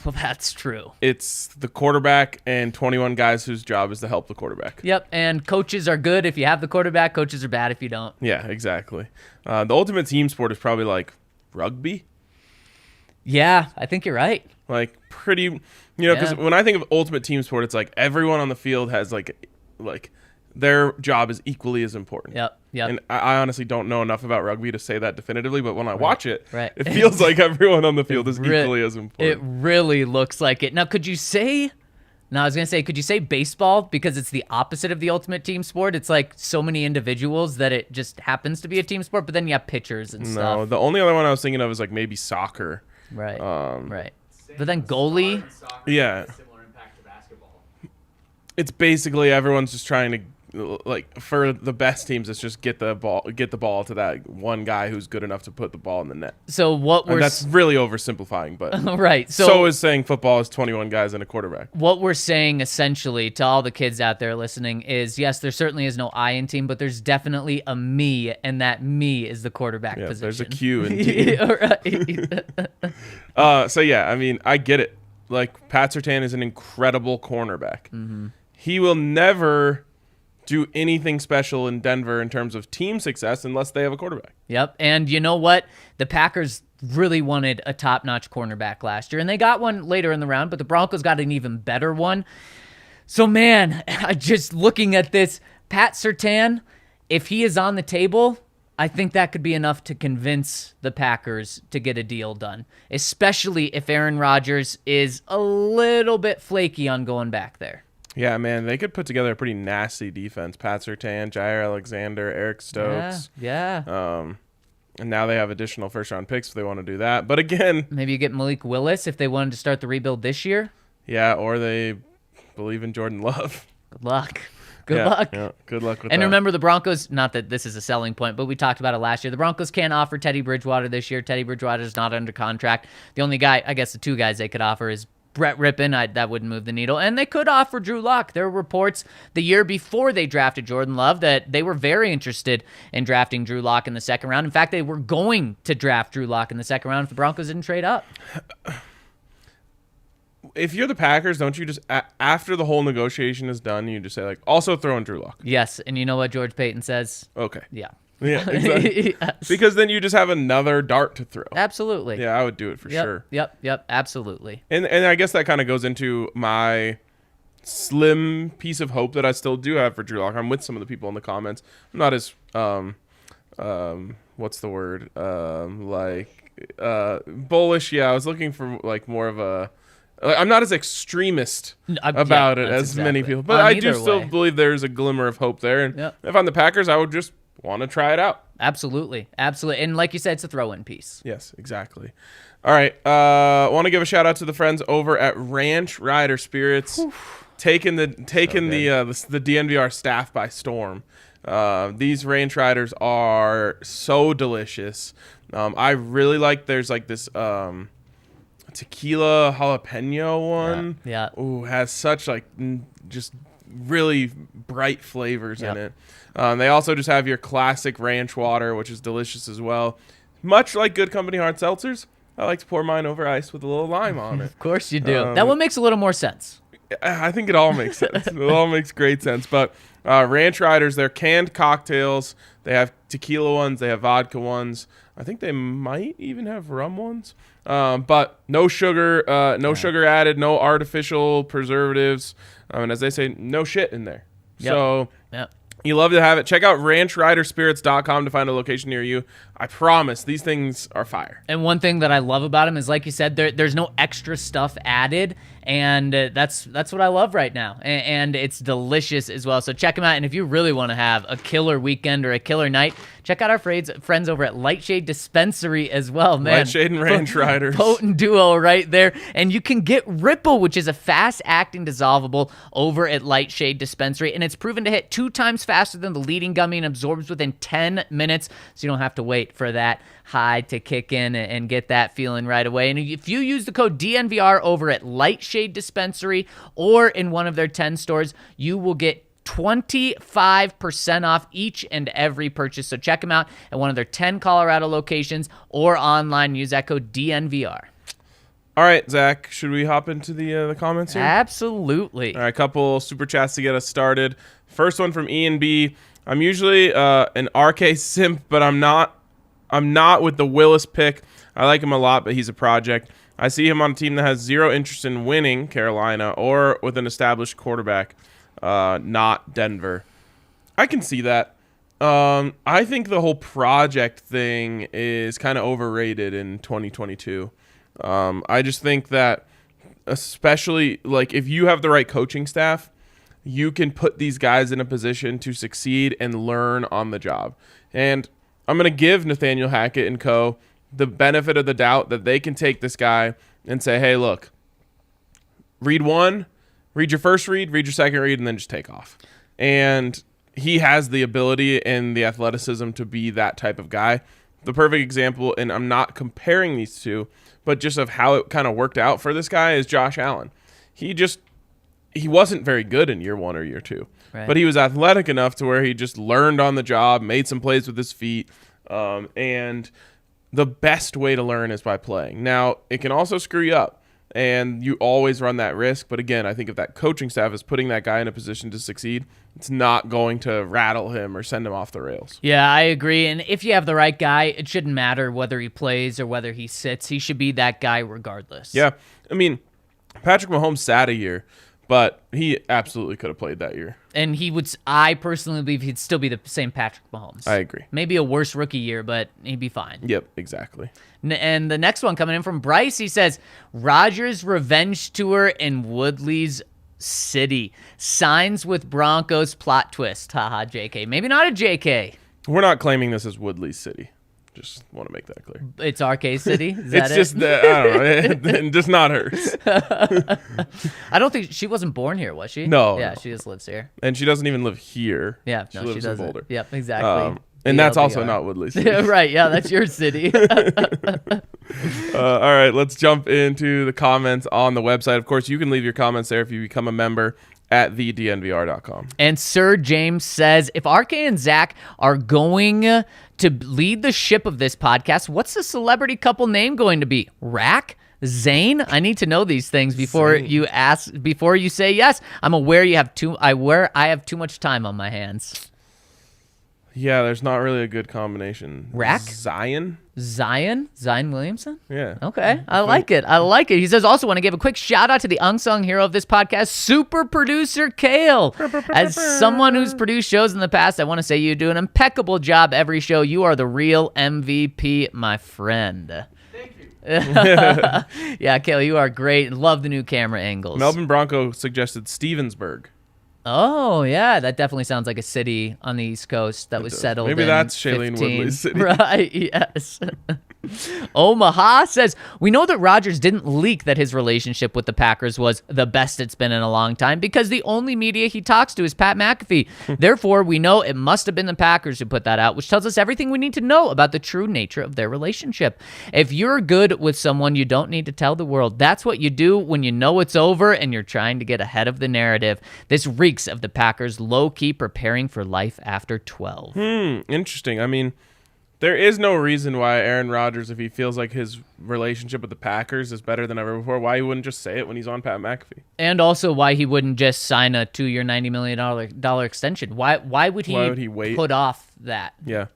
Well, that's true. It's the quarterback and 21 guys whose job is to help the quarterback. Yep, and coaches are good if you have the quarterback. Coaches are bad if you don't. Yeah, exactly. The ultimate team sport is probably like rugby. Yeah, I think you're right. Pretty, because when I think of ultimate team sport, it's like everyone on the field has like their job is equally as important. Yep. And I honestly don't know enough about rugby to say that definitively, but when I watch it, it feels like everyone on the field is equally as important. It really looks like it. Now, could you say baseball, because it's the opposite of the ultimate team sport? It's like so many individuals that it just happens to be a team sport, but then you have pitchers and stuff. No, the only other one I was thinking of is maybe soccer. Right. Right. But then goalie. Yeah. Similar impact to basketball. It's basically everyone's just trying to, for the best teams, it's just get the ball to that one guy who's good enough to put the ball in the net. So that's really oversimplifying, but right. So is saying football is 21 guys and a quarterback. What we're saying essentially to all the kids out there listening is, yes, there certainly is no I in team, but there's definitely a me, and that me is the quarterback position. There's a Q in team. Right. So yeah, I mean, I get it. Pat Surtain is an incredible cornerback. Mm-hmm. He will never do anything special in Denver in terms of team success unless they have a quarterback. Yep. And you know what? The Packers really wanted a top-notch cornerback last year, and they got one later in the round, but the Broncos got an even better one. So, man, just looking at this, Pat Surtain, if he is on the table, I think that could be enough to convince the Packers to get a deal done, especially if Aaron Rodgers is a little bit flaky on going back there. Yeah, man, they could put together a pretty nasty defense. Pat Surtain, Jair Alexander, Eric Stokes. Yeah. And now they have additional first-round picks if they want to do that. But again, Maybe you get Malik Willis if they wanted to start the rebuild this year. yeah, or they believe in Jordan Love. Good luck. Good luck. Yeah, good luck with And that. remember, the Broncos, not that this is a selling point, but we talked about it last year. The Broncos can't offer Teddy Bridgewater this year. Teddy Bridgewater is not under contract. The only guy, I guess the two guys they could offer is Brett Rippon. That wouldn't move the needle. And they could offer Drew Lock. There were reports the year before they drafted Jordan Love that they were very interested in drafting Drew Lock in the second round. In fact, they were going to draft Drew Lock in the second round if the Broncos didn't trade up. If you're the Packers, don't you just, after the whole negotiation is done, you just say, like, also throw in Drew Lock? Yes, and you know what George Payton says? Okay. Yeah. Yeah, exactly. Yes. Because then you just have another dart to throw. Absolutely. Yeah, I would do it for sure. Yep, absolutely. And I guess that kind of goes into my slim piece of hope that I still do have for Drew Lock. I'm with some of the people in the comments. I'm not as what's the word? Bullish. Yeah, I was looking for like more of a. I'm not as extremist about it as many people, but I do still believe there's a glimmer of hope there. And if I'm the Packers, I would just want to try it out. Absolutely. And like you said, it's a throw-in piece. Yes, exactly. All right, want to give a shout out to the friends over at Ranch Rider Spirits, taking the DNVR staff by storm. These Ranch Riders are so delicious. I really like. There's like this. Tequila jalapeno one. Yeah. Ooh, has such like just really bright flavors in it. They also just have your classic ranch water, which is delicious as well. Much like Good Company hard seltzers, I like to pour mine over ice with a little lime on it. Of course you do. That one makes a little more sense. I think it all makes sense. It all makes great sense. But Ranch Riders, they're canned cocktails. They have tequila ones. They have vodka ones. I think they might even have rum ones. But no sugar, sugar added, no artificial preservatives. And as they say, no shit in there. Yep. So Yep. you love to have it. Check out ranchriderspirits.com to find a location near you. I promise these things are fire. And one thing that I love about them is, like you said, there's no extra stuff added, and that's what I love right now. And it's delicious as well. So check them out. And if you really want to have a killer weekend or a killer night, check out our friends over at Lightshade Dispensary as well, man. Lightshade and Ranch Riders. Potent duo right there. And you can get Ripple, which is a fast-acting dissolvable, over at Lightshade Dispensary. And it's proven to hit 2 times faster than the leading gummy and absorbs within 10 minutes. So you don't have to wait for that high to kick in and get that feeling right away. And if you use the code DNVR over at Lightshade Dispensary or in one of their 10 stores, you will get 25% off each and every purchase. So check them out at one of their 10 Colorado locations or online. Use that code DNVR. All right, Zach, should we hop into the comments here? Absolutely. All right, a couple super chats to get us started. First one from Ian B. I'm usually an RK simp, but I'm not with the Willis pick. I like him a lot, but he's a project. I see him on a team that has zero interest in winning, Carolina, or with an established quarterback, not Denver. I can see that. I think the whole project thing is kind of overrated in 2022. I just think that, especially like if you have the right coaching staff, you can put these guys in a position to succeed and learn on the job. And I'm going to give Nathaniel Hackett and co. the benefit of the doubt that they can take this guy and say, hey, look, read your first read your second read, and then just take off. And he has the ability and the athleticism to be that type of guy. The perfect example, and I'm not comparing these two, but just of how it kind of worked out for this guy is Josh Allen. He wasn't very good in year 1 or year 2, right, but he was athletic enough to where he just learned on the job, made some plays with his feet, and the best way to learn is by playing. Now, it can also screw you up, and you always run that risk, but again, I think if that coaching staff is putting that guy in a position to succeed, it's not going to rattle him or send him off the rails. Yeah, I agree. And if you have the right guy, it shouldn't matter whether he plays or whether he sits. He should be that guy regardless. Yeah, I mean, Patrick Mahomes sat a year, But he absolutely could have played that year. And I personally believe he'd still be the same Patrick Mahomes. I agree. Maybe a worse rookie year, but he'd be fine. Yep, exactly. And the next one coming in from Bryce, he says, Rodgers revenge tour in Woodley's City. Signs with Broncos plot twist. Haha, JK. Maybe not a JK. We're not claiming this as Woodley's City. Just want to make that clear. It's RK City? Is that It's it? just, I don't know, just not hers. I don't think she wasn't born here, was she? No, Yeah, no. she just lives here. And she doesn't even live here. Yeah, she no, lives she doesn't. in Boulder. Yep, exactly. And that's also BLDR. not Woodley's City. Right, yeah, that's your city. All right, let's jump into the comments on the website. Of course, you can leave your comments there if you become a member at thednvr.com. And Sir James says, if RK and Zach are going to lead the ship of this podcast, what's the celebrity couple name going to be? Rack? Zane? I need to know these things before you say yes. I'm aware I have too much time on my hands. Yeah, there's not really a good combination. Rack? Zion? Zion Williamson? Yeah. Okay, I like it. He says, also want to give a quick shout out to the unsung hero of this podcast, super producer Kale. As someone who's produced shows in the past, I want to say you do an impeccable job every show. You are the real MVP, my friend. Thank you. Yeah, Kale, you are great. Love the new camera angles. Melbourne Bronco suggested Stevensburg. Oh, yeah, that definitely sounds like a city on the East Coast that was settled Maybe in that's Shailene 15. Woodley's city. Right, yes. Omaha says, we know that Rodgers didn't leak that his relationship with the Packers was the best it's been in a long time because the only media he talks to is Pat McAfee. Therefore, we know it must have been the Packers who put that out, which tells us everything we need to know about the true nature of their relationship. If you're good with someone, you don't need to tell the world. That's what you do when you know it's over and you're trying to get ahead of the narrative. This reeks of the Packers low-key preparing for life after 12. Interesting. I mean, there is no reason why Aaron Rodgers, if he feels like his relationship with the Packers is better than ever before, why he wouldn't just say it when he's on Pat McAfee. And also why he wouldn't just sign a 2-year, $90 million extension. Why would he wait? Put off that? Yeah,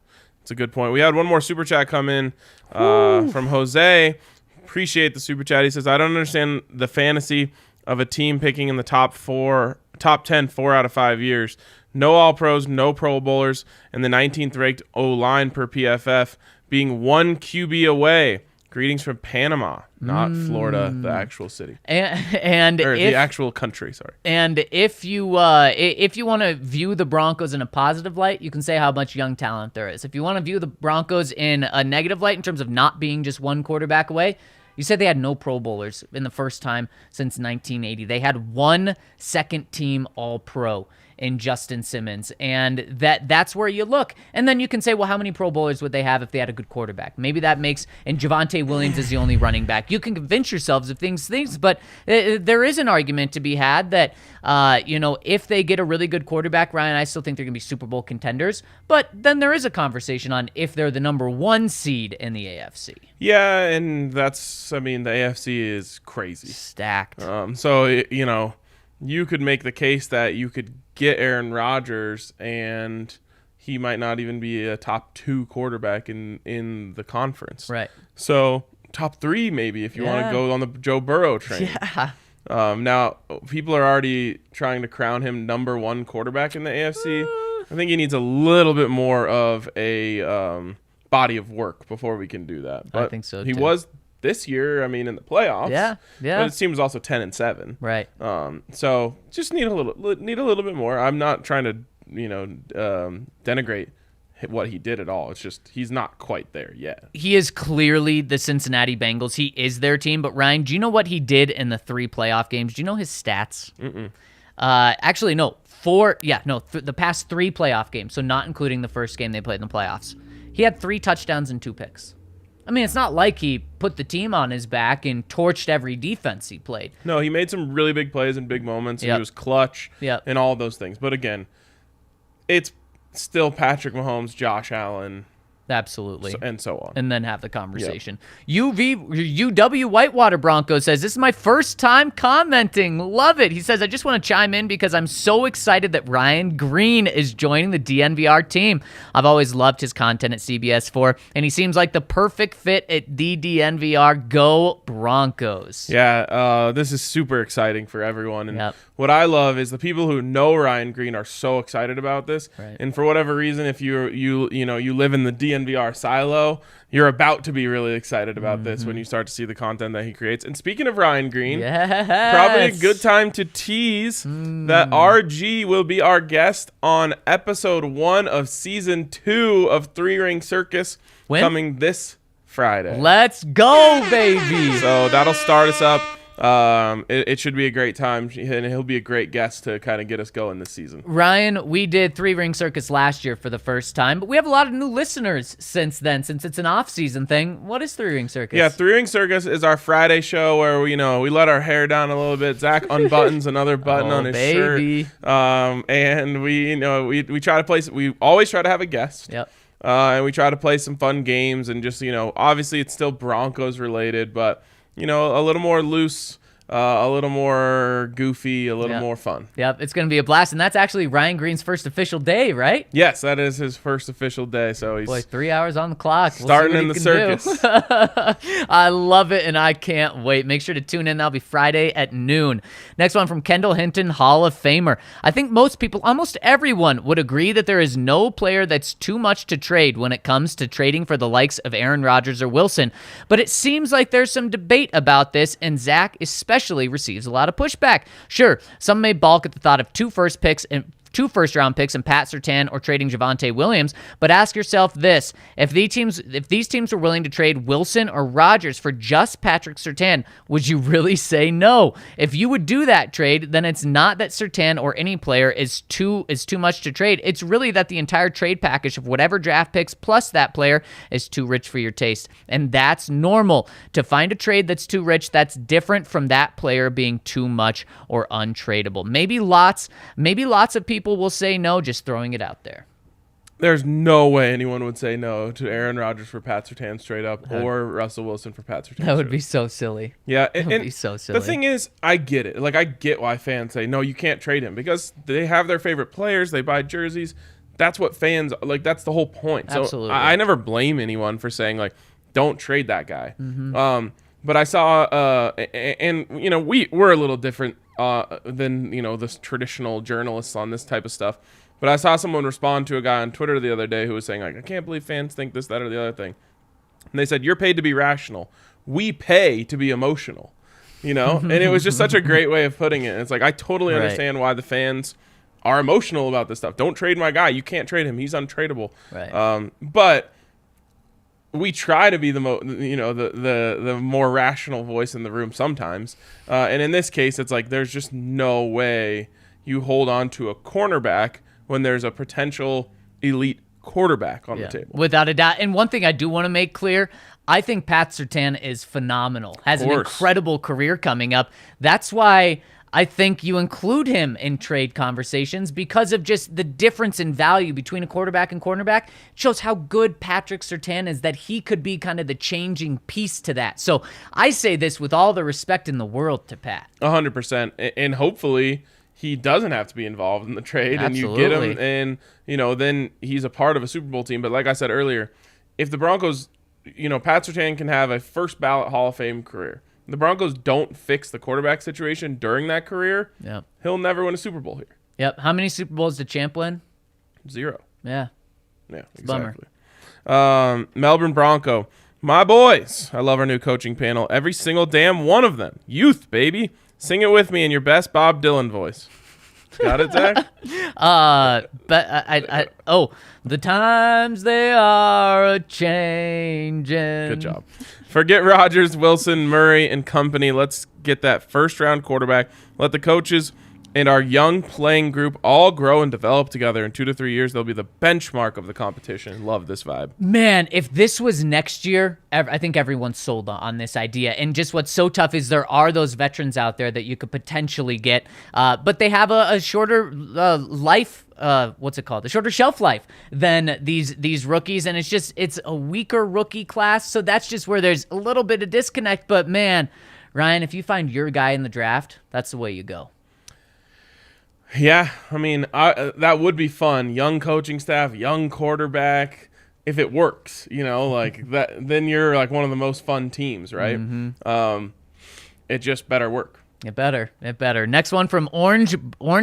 it's a good point. We had one more super chat come in from Jose. Appreciate the super chat. He says, I don't understand the fantasy of a team picking in the top 10 4 out of 5 years. No All-Pros, no Pro Bowlers, and the 19th ranked O-line per PFF being one QB away. Greetings from Panama, not Florida, the actual city. The actual country, sorry. And if you want to view the Broncos in a positive light, you can say how much young talent there is. If you want to view the Broncos in a negative light in terms of not being just one quarterback away, you said they had no Pro Bowlers in the first time since 1980. They had one second-team All-Pro in Justin Simmons, and that's where you look. And then you can say, well, how many Pro Bowlers would they have if they had a good quarterback? Maybe that makes, and Javonte Williams is the only running back. You can convince yourselves of things, but there is an argument to be had that, if they get a really good quarterback, Ryan, I still think they're going to be Super Bowl contenders. But then there is a conversation on if they're the number 1 seed in the AFC. Yeah, and the AFC is crazy. Stacked. You could make the case that you could get Aaron Rodgers and he might not even be a top 2 quarterback in the conference. Right. So top 3 maybe if you want to go on the Joe Burrow train. Yeah. Now, people are already trying to crown him number 1 quarterback in the AFC. I think he needs a little bit more of a body of work before we can do that. But I think so, he too. was this year, in the playoffs. Yeah. But his team was also 10-7. Right. So just need a little bit more. I'm not trying to, denigrate what he did at all. It's just he's not quite there yet. He is clearly the Cincinnati Bengals. He is their team. But Ryan, do you know what he did in the 3 playoff games? Do you know his stats? Actually, no. The past 3 playoff games, so not including the first game they played in the playoffs. He had 3 touchdowns and 2 picks. It's not like he put the team on his back and torched every defense he played. No, he made some really big plays in big moments. Yep. He was clutch Yep. and all those things. But again, it's still Patrick Mahomes, Josh Allen, Absolutely. and so on. And then have the conversation. UW Whitewater Broncos says, this is my first time commenting. Love it. He says, I just want to chime in because I'm so excited that Ryan Green is joining the DNVR team. I've always loved his content at CBS4, and he seems like the perfect fit at the DNVR. Go Broncos. Yeah, this is super exciting for everyone. And what I love is the people who know Ryan Green are so excited about this. Right. And for whatever reason, if you live in the DNVR silo, you're about to be really excited about this when you start to see the content that he creates. And speaking of Ryan Green, probably a good time to tease that RG will be our guest on episode 1 of season 2 of 3 Ring Circus coming this Friday. Let's go, baby. So that'll start us up. It should be a great time, and he'll be a great guest to kind of get us going this season. Ryan, we did 3 Ring Circus last year for the first time, but we have a lot of new listeners since then, since it's an off-season thing. What is 3 Ring Circus? Yeah, 3 Ring Circus is our Friday show where we let our hair down a little bit. Zach unbuttons another button on his shirt. And we try to play. We always try to have a guest. Yep. And we try to play some fun games, and just obviously it's still Broncos related, but a little more loose, a little more goofy, a little more fun. Yep, it's going to be a blast, and that's actually Ryan Green's first official day, right? Yes, that is his first official day, so he's 3 hours on the clock. Starting in the circus. I love it, and I can't wait. Make sure to tune in. That'll be Friday at noon. Next one from Kendall Hinton, Hall of Famer. I think most people, almost everyone, would agree that there is no player that's too much to trade when it comes to trading for the likes of Aaron Rodgers or Wilson. But it seems like there's some debate about this, and Zach especially receives a lot of pushback. Sure, some may balk at the thought of 2 first-round picks and Pat Surtain or trading Javonte Williams, but ask yourself this. If these teams were willing to trade Wilson or Rodgers for just Patrick Surtain, would you really say no? If you would do that trade, then it's not that Surtain or any player is too much to trade. It's really that the entire trade package of whatever draft picks plus that player is too rich for your taste. And that's normal. To find a trade that's too rich, that's different from that player being too much or untradeable. Maybe lots of people will say no, just throwing it out there. There's no way anyone would say no to Aaron Rodgers for Pat Surtain straight up, or Russell Wilson for Pat Surtain. That would be so silly. Yeah, that would be so silly. The thing is, I get it. Like, I get why fans say no, you can't trade him, because they have their favorite players, they buy jerseys. That's what fans like. That's the whole point. So Absolutely. I never blame anyone for saying like, don't trade that guy. But I saw, and we're a little different than the traditional journalists on this type of stuff. But I saw someone respond to a guy on Twitter the other day who was saying like, I can't believe fans think this, that, or the other thing. And they said, you're paid to be rational. We pay to be emotional. And it was just such a great way of putting it. It's like, I totally understand why the fans are emotional about this stuff. Don't trade my guy. You can't trade him. He's untradeable. Right. But we try to be the more rational voice in the room sometimes. And in this case, it's like there's just no way you hold on to a cornerback when there's a potential elite quarterback on the table. Without a doubt. And one thing I do want to make clear, I think Pat Surtain is phenomenal. Has an incredible career coming up. That's why I think you include him in trade conversations, because of just the difference in value between a quarterback and cornerback. It shows how good Patrick Surtain is, that he could be kind of the changing piece to that. So I say this with all the respect in the world to Pat. 100%. And hopefully he doesn't have to be involved in the trade. Absolutely. And you get him, and then he's a part of a Super Bowl team. But like I said earlier, if the Broncos, Pat Surtain can have a first ballot Hall of Fame career. The Broncos don't fix the quarterback situation during that career, he'll never win a Super Bowl here. Yep. How many Super Bowls did Champ win? 0. Yeah. Yeah, it's exactly. Melbourne Bronco. My boys. I love our new coaching panel. Every single damn one of them. Youth, baby. Sing it with me in your best Bob Dylan voice. Got it, Zach? But the times they are a-changing. Good job. Forget Rodgers, Wilson, Murray, and company. Let's get that first-round quarterback. Let the coaches and our young playing group all grow and develop together. In 2 to 3 years, they'll be the benchmark of the competition. Love this vibe. Man, if this was next year, I think everyone's sold on this idea. And just what's so tough is there are those veterans out there that you could potentially get, but they have a shorter life what's it called? The shorter shelf life than these rookies, and it's a weaker rookie class. So that's just where there's a little bit of disconnect. But man, Ryan, if you find your guy in the draft, that's the way you go. Yeah, I mean, that would be fun. Young coaching staff, young quarterback. If it works, like that, then you're like one of the most fun teams, right? It just better work. It better. Next one from Orange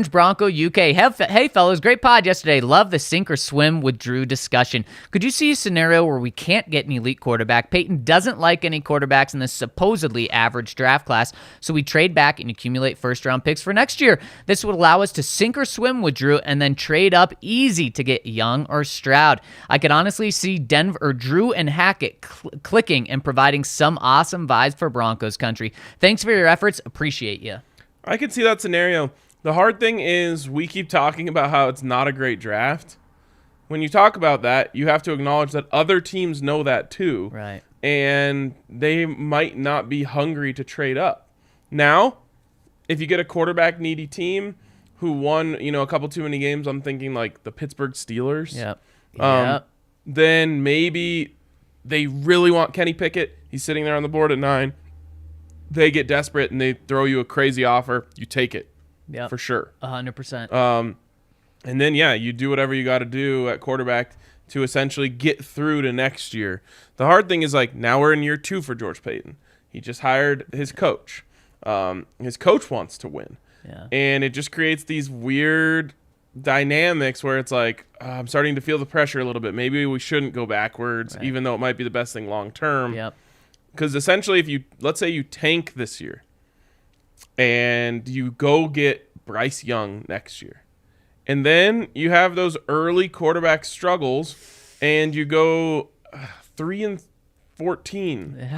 Bronco UK. Hey, fellas, great pod yesterday. Love the sink or swim with Drew discussion. Could you see a scenario where we can't get an elite quarterback? Peyton doesn't like any quarterbacks in this supposedly average draft class, so we trade back and accumulate first-round picks for next year. This would allow us to sink or swim with Drew and then trade up easy to get Young or Stroud. I could honestly see Drew and Hackett clicking and providing some awesome vibes for Broncos country. Thanks for your efforts. Appreciate you. I can see that scenario. The hard thing is we keep talking about how it's not a great draft. When you talk about that, you have to acknowledge that other teams know that too. Right. And they might not be hungry to trade up. Now, if you get a quarterback needy team who won, a couple too many games, I'm thinking like the Pittsburgh Steelers. Yep. Then maybe they really want Kenny Pickett. He's sitting there on the board at 9. They get desperate and they throw you a crazy offer. You take it, for sure. 100%. And then, you do whatever you got to do at quarterback to essentially get through to next year. The hard thing is, now we're in year 2 for George Payton. He just hired his coach. His coach wants to win. Yeah. And it just creates these weird dynamics where it's like, I'm starting to feel the pressure a little bit. Maybe we shouldn't go backwards, even though it might be the best thing long term. Yep. Because essentially, let's say you tank this year and you go get Bryce Young next year, and then you have those early quarterback struggles and you go 3-14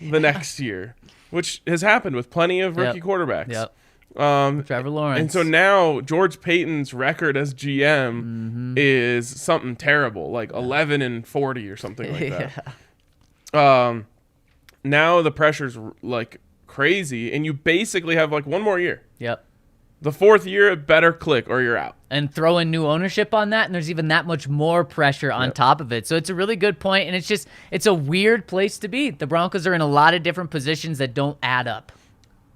the next year, which has happened with plenty of rookie quarterbacks. Yep. Trevor Lawrence. And so now George Payton's record as GM is something terrible, like 11-40 or something like that. Now the pressure's like crazy, and you basically have like one more year. Yep. The 4th year, it better click or you're out. And throw in new ownership on that, and there's even that much more pressure on top of it. So it's a really good point, and it's a weird place to be. The Broncos are in a lot of different positions that don't add up.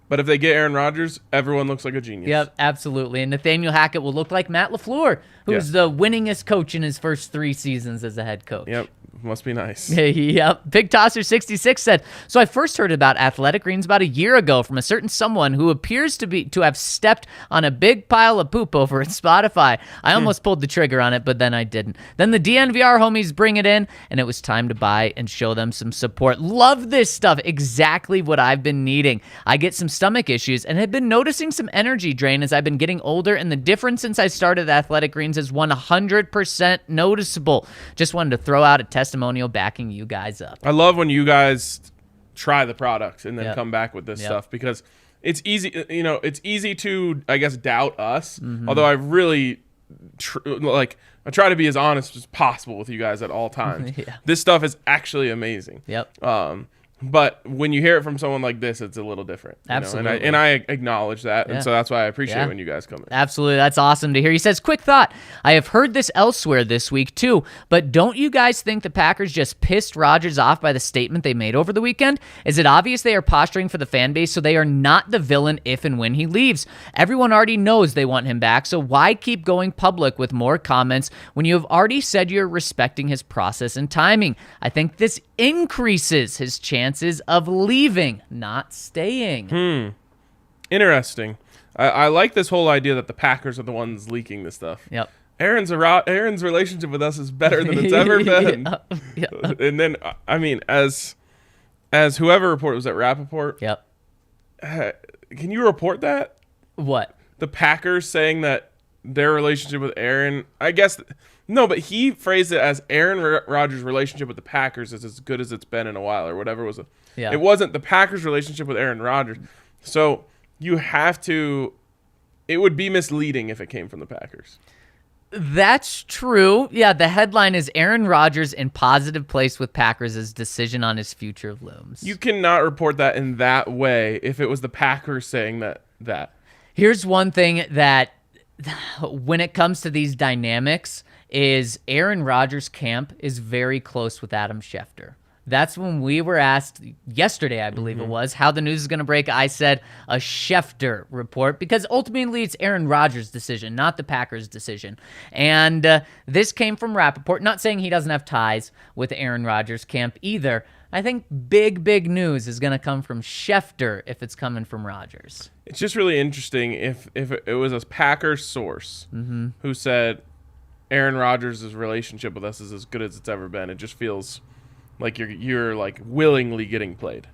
But if they get Aaron Rodgers, everyone looks like a genius. Yep, absolutely. And Nathaniel Hackett will look like Matt LaFleur, who's the winningest coach in his first 3 seasons as a head coach. Yep. Must be nice. Yep. Big Tosser 66 said, so I first heard about Athletic Greens about a year ago from a certain someone who appears to have stepped on a big pile of poop over at Spotify. I almost pulled the trigger on it, but then I didn't. Then the DNVR homies bring it in, and it was time to buy and show them some support. Love this stuff. Exactly what I've been needing. I get some stomach issues and have been noticing some energy drain as I've been getting older, and the difference since I started Athletic Greens is 100% noticeable. Just wanted to throw out a testimonial backing you guys up. I love when you guys try the products and then come back with this stuff, because it's easy, it's easy to, I guess, doubt us. Although I really I try to be as honest as possible with you guys at all times. This stuff is actually amazing. Yep. But when you hear it from someone like this, it's a little different. Absolutely. And I acknowledge that. And so that's why I appreciate when you guys come in. Absolutely. That's awesome to hear. He says, quick thought. I have heard this elsewhere this week too, but don't you guys think the Packers just pissed Rodgers off by the statement they made over the weekend? Is it obvious they are posturing for the fan base so they are not the villain if and when he leaves? Everyone already knows they want him back, so why keep going public with more comments when you have already said you're respecting his process and timing? I think this increases his chances of leaving, not staying. Interesting. I like this whole idea that the Packers are the ones leaking this stuff. Yep. Aaron's relationship with us is better than it's ever been. And then, I mean, as whoever reported, was that Rappaport? Yep. Can you report that? What? The Packers saying that their relationship with Aaron, I guess, no, but he phrased it as Aaron Rodgers' relationship with the Packers is as good as it's been in a while, or whatever was. It wasn't the Packers' relationship with Aaron Rodgers. So you have to, it would be misleading if it came from the Packers. That's true. Yeah, the headline is Aaron Rodgers in positive place with Packers' decision on his future looms. You cannot report that in that way if it was the Packers saying that. Here's one thing that when it comes to these dynamics, is Aaron Rodgers' camp is very close with Adam Schefter. That's when we were asked yesterday, I believe it was, how the news is going to break. I said a Schefter report because ultimately it's Aaron Rodgers' decision, not the Packers' decision. And this came from Rappaport, not saying he doesn't have ties with Aaron Rodgers' camp either. I think big news is going to come from Schefter if it's coming from Rodgers. It's just really interesting if it was a Packers source who said Aaron Rodgers' relationship with us is as good as it's ever been. It just feels like you're like willingly getting played.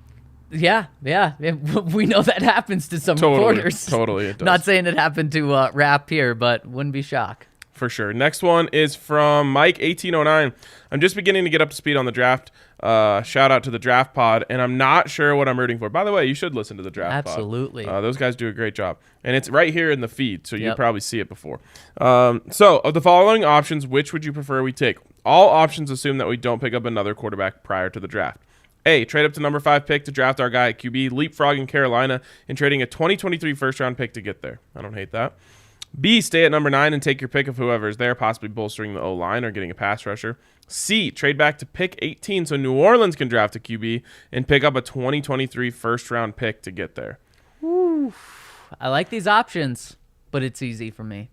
Yeah. We know that happens to some reporters. Totally, it does. Not saying it happened to Rap here, but wouldn't be shocked. For sure. Next one is from Mike1809. I'm just beginning to get up to speed on the draft. Shout out to the Draft Pod, and I'm not sure what I'm rooting for. By the way, you should listen to the Draft Pod. Absolutely. Those guys do a great job. And it's right here in the feed, so you'll probably see it before. So, of the following options, which would you prefer we take? All options assume that we don't pick up another quarterback prior to the draft. A, trade up to number 5 pick to draft our guy at QB, leapfrogging Carolina, and trading a 2023 first-round pick to get there. I don't hate that. B, stay at number 9 and take your pick of whoever is there, possibly bolstering the O-line or getting a pass rusher. C, trade back to pick 18 so New Orleans can draft a QB and pick up a 2023 first-round pick to get there. Ooh, I like these options, but it's easy for me.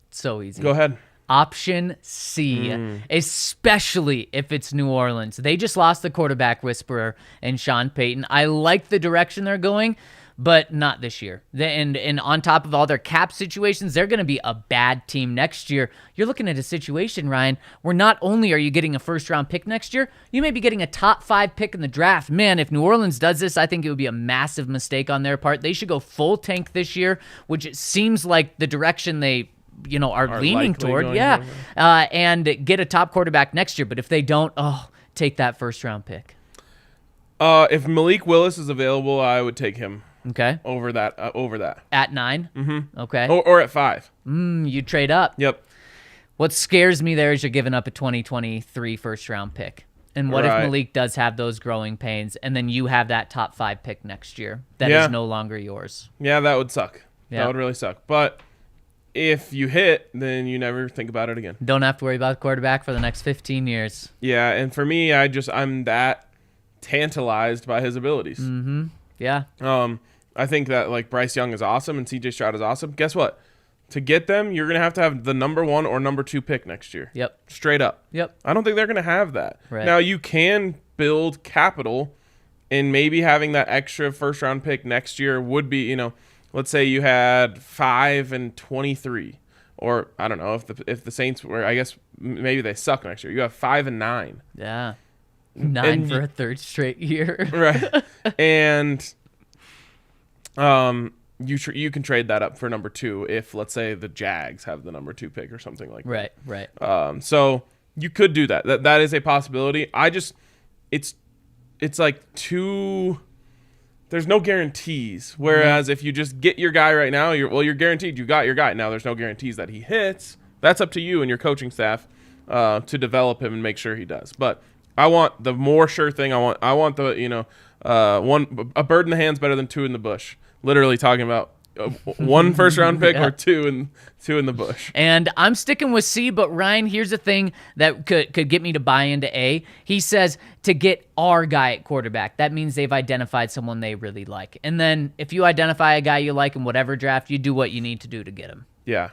It's so easy. Go ahead. Option C, especially if it's New Orleans. They just lost the quarterback whisperer and Sean Payton. I like the direction they're going, but not this year. And on top of all their cap situations, they're going to be a bad team next year. You're looking at a situation, Ryan, where not only are you getting a first-round pick next year, you may be getting a top 5 pick in the draft. Man, if New Orleans does this, I think it would be a massive mistake on their part. They should go full tank this year, which it seems like the direction they are leaning toward. And get a top quarterback next year. But if they don't, take that first-round pick. If Malik Willis is available, I would take him. Okay. Over that. At 9? Mm-hmm. Okay. Or at 5. You trade up. Yep. What scares me there is you're giving up a 2023 first-round pick. And what if Malik does have those growing pains, and then you have that top 5 pick next year that is no longer yours? Yeah, that would suck. Yeah. That would really suck. But if you hit, then you never think about it again. Don't have to worry about the quarterback for the next 15 years. Yeah, and for me, I'm that tantalized by his abilities. Mm-hmm. Yeah. I think that like Bryce Young is awesome and CJ Stroud is awesome. Guess what? To get them, you're going to have the number 1 or number 2 pick next year. Yep. Straight up. Yep. I don't think they're going to have that. Right. Now, you can build capital, and maybe having that extra first-round pick next year would be, let's say you had 5 and 23. Or, I don't know, if the Saints were, I guess, maybe they suck next year. You have 5 and 9. Yeah. 9 for a third straight year. Right. And you can trade that up for number 2 if, let's say, the Jags have the number 2 pick or something like that. Right. So you could do that. That is a possibility. It's like there's no guarantees. Whereas if you just get your guy right now, you're guaranteed you got your guy. Now there's no guarantees that he hits. That's up to you and your coaching staff to develop him and make sure he does. But I want the more sure thing. I want the a bird in the hand's better than 2 in the bush. Literally talking about 1 first-round pick or 2 in the bush. And I'm sticking with C, but Ryan, here's the thing that could get me to buy into A. He says to get our guy at quarterback. That means they've identified someone they really like. And then if you identify a guy you like in whatever draft, you do what you need to do to get him. Yeah.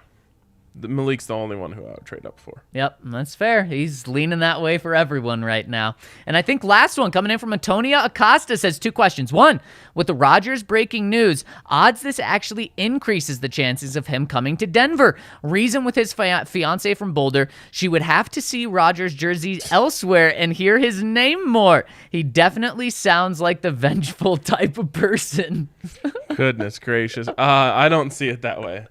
Malik's the only one who I would trade up for. Yep, that's fair. He's leaning that way for everyone right now. And I think last one coming in from Antonia Acosta says 2 questions. 1, with the Rodgers breaking news, odds this actually increases the chances of him coming to Denver. Reason with his fiance from Boulder, she would have to see Rodgers jerseys elsewhere and hear his name more. He definitely sounds like the vengeful type of person. Goodness gracious. I don't see it that way.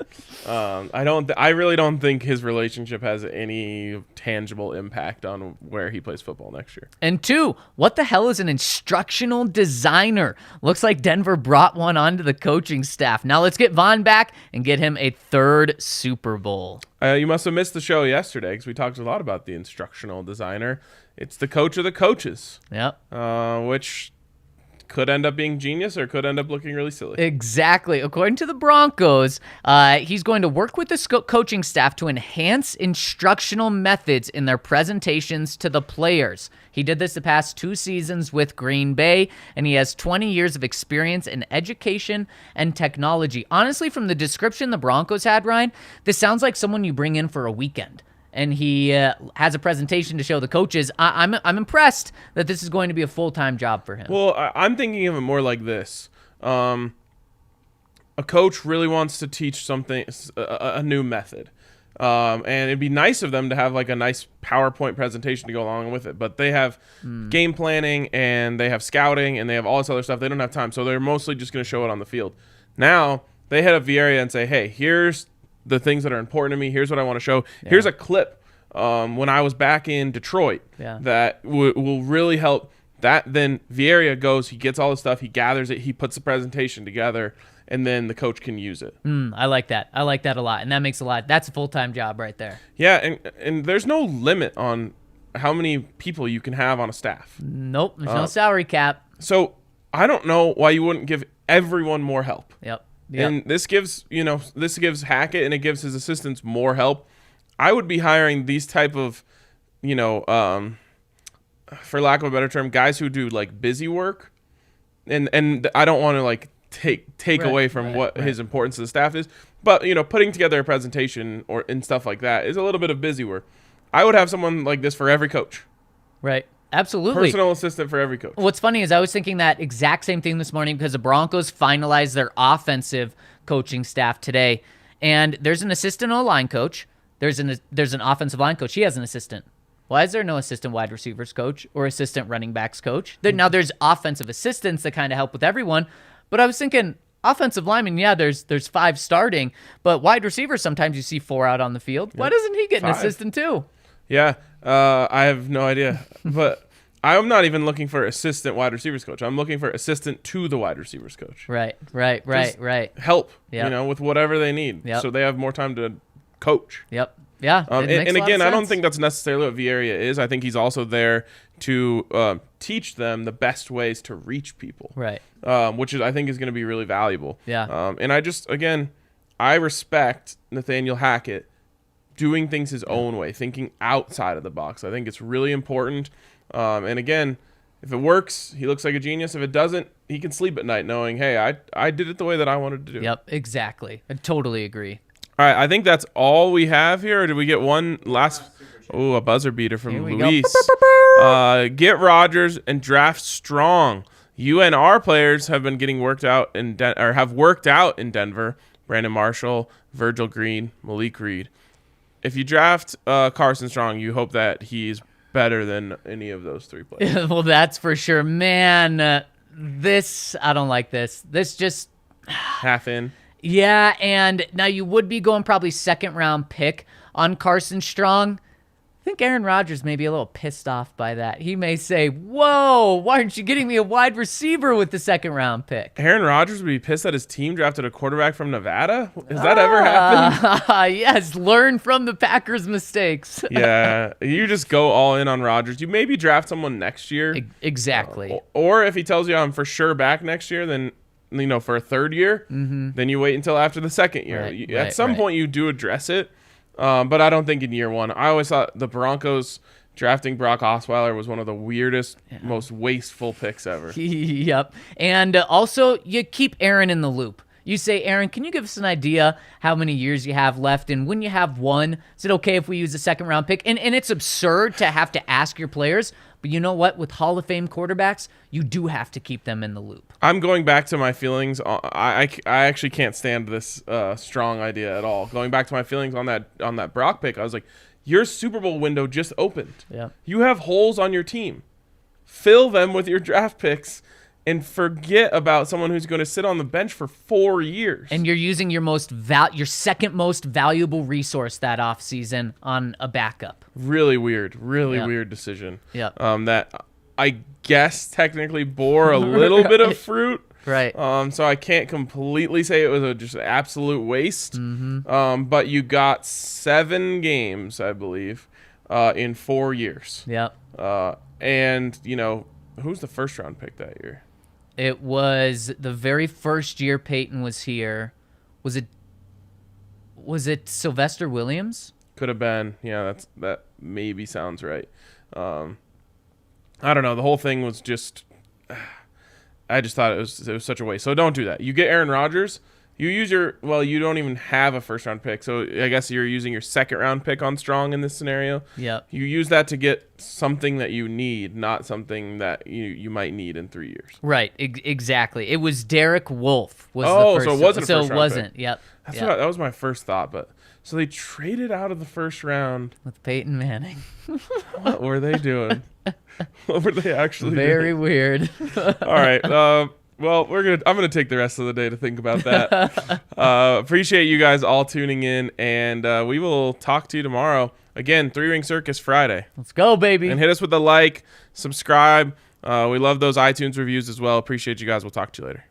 I really don't think his relationship has any tangible impact on where he plays football next year. And 2, what the hell is an instructional designer? Looks like Denver brought one onto the coaching staff. Now let's get Von back and get him a 3rd Super Bowl. You must have missed the show yesterday because we talked a lot about the instructional designer. It's the coach of the coaches. Yep. Which could end up being genius or could end up looking really silly. Exactly. According to the Broncos, he's going to work with the coaching staff to enhance instructional methods in their presentations to the players. He did this the past 2 seasons with Green Bay, and he has 20 years of experience in education and technology. Honestly, from the description the Broncos had, Ryan, this sounds like someone you bring in for a weekend. And he has a presentation to show the coaches. I'm impressed that this is going to be a full-time job for him. Well, I'm thinking of it more like this. A coach really wants to teach something, a new method. And it'd be nice of them to have like a nice PowerPoint presentation to go along with it. But they have game planning and they have scouting and they have all this other stuff. They don't have time. So they're mostly just going to show it on the field. Now, they head up the area and say, hey, here's the things that are important to me. Here's what I want to show. Yeah. Here's a clip when I was back in Detroit that will really help. That then Vieira goes, he gets all the stuff, he gathers it, he puts the presentation together, and then the coach can use it. I like that. I like that a lot, and that makes a lot. That's a full-time job right there. Yeah, and there's no limit on how many people you can have on a staff. Nope, there's no salary cap. So I don't know why you wouldn't give everyone more help. Yep. And this gives Hackett and it gives his assistants more help. I would be hiring these type of, for lack of a better term, guys who do like busy work. And I don't want to like take away from what his importance to the staff is, but putting together a presentation and stuff like that is a little bit of busy work. I would have someone like this for every coach. Right. Absolutely. Personal assistant for every coach. What's funny is I was thinking that exact same thing this morning because the Broncos finalized their offensive coaching staff today. And there's an assistant O-line coach. There's an offensive line coach. He has an assistant. Why is there no assistant wide receivers coach or assistant running backs coach? Now there's offensive assistants that kind of help with everyone. But I was thinking offensive linemen, there's 5 starting. But wide receivers, sometimes you see 4 out on the field. Why doesn't he get an assistant too? Yeah, I have no idea. But I'm not even looking for assistant wide receivers coach. I'm looking for assistant to the wide receivers coach. Right. Help, with whatever they need, so they have more time to coach. Yep. Yeah. And again, I don't think that's necessarily what Vieira is. I think he's also there to teach them the best ways to reach people. Right. Which I think is going to be really valuable. Yeah. And I respect Nathaniel Hackett doing things his own way, thinking outside of the box. I think it's really important. And again, if it works, he looks like a genius. If it doesn't, he can sleep at night knowing, hey, I did it the way that I wanted to do. Yep, exactly. I totally agree. All right, I think that's all we have here. Or did we get one last? Oh, a buzzer beater from Luis. Get Rodgers and draft strong. UNR players have been getting worked out have worked out in Denver. Brandon Marshall, Virgil Green, Malik Reed. If you draft Carson Strong, you hope that he's better than any of those 3 players. Well, that's for sure. Man, I don't like this. This just... half in. Yeah, and now you would be going probably 2nd-round pick on Carson Strong. I think Aaron Rodgers may be a little pissed off by that. He may say, whoa, why aren't you getting me a wide receiver with the 2nd-round pick? Aaron Rodgers would be pissed that his team drafted a quarterback from Nevada? Has that ever happened? Yes, learn from the Packers' mistakes. Yeah, you just go all in on Rodgers. You maybe draft someone next year. Exactly. Or if he tells you I'm for sure back next year, then for a 3rd year, then you wait until after the 2nd year. At some point, you do address it. But I don't think in year 1. I always thought the Broncos drafting Brock Osweiler was one of the weirdest, most wasteful picks ever. Yep. And also, you keep Aaron in the loop. You say, Aaron, can you give us an idea how many years you have left? And when you have one, is it okay if we use a 2nd-round pick? And it's absurd to have to ask your players. But you know what? With Hall of Fame quarterbacks, you do have to keep them in the loop. I'm going back to my feelings. I actually can't stand this strong idea at all. Going back to my feelings on that Brock pick, I was like, your Super Bowl window just opened. Yeah. You have holes on your team. Fill them with your draft picks and forget about someone who's going to sit on the bench for 4 years. And you're using your your 2nd most valuable resource that offseason on a backup. Really weird. Weird decision. Yeah. That I guess technically bore a little bit of fruit. Right. So I can't completely say it was just an absolute waste. But you got 7 games, I believe, in 4 years. Yep. And who's the 1st round pick that year? It was the very first year Peyton was here. Was it Sylvester Williams? Could have been. Yeah, that maybe sounds right. I don't know. The whole thing was just. I just thought it was such a waste. So don't do that. You get Aaron Rodgers. You use you don't even have a first round pick. So I guess you're using your second round pick on Strong in this scenario. Yep. You use that to get something that you need, not something that you might need in 3 years. Right. Exactly. It was Derek Wolfe. Was the first, so it wasn't a so first it round wasn't. pick. Yep. That was my first thought. But so they traded out of the first round. With Peyton Manning. What were they doing? What were they actually Very doing? weird. All right. Well, I'm gonna take the rest of the day to think about that. Appreciate you guys all tuning in, and we will talk to you tomorrow. Again, 3 Ring Circus Friday. Let's go, baby. And hit us with a like, subscribe. We love those iTunes reviews as well. Appreciate you guys. We'll talk to you later.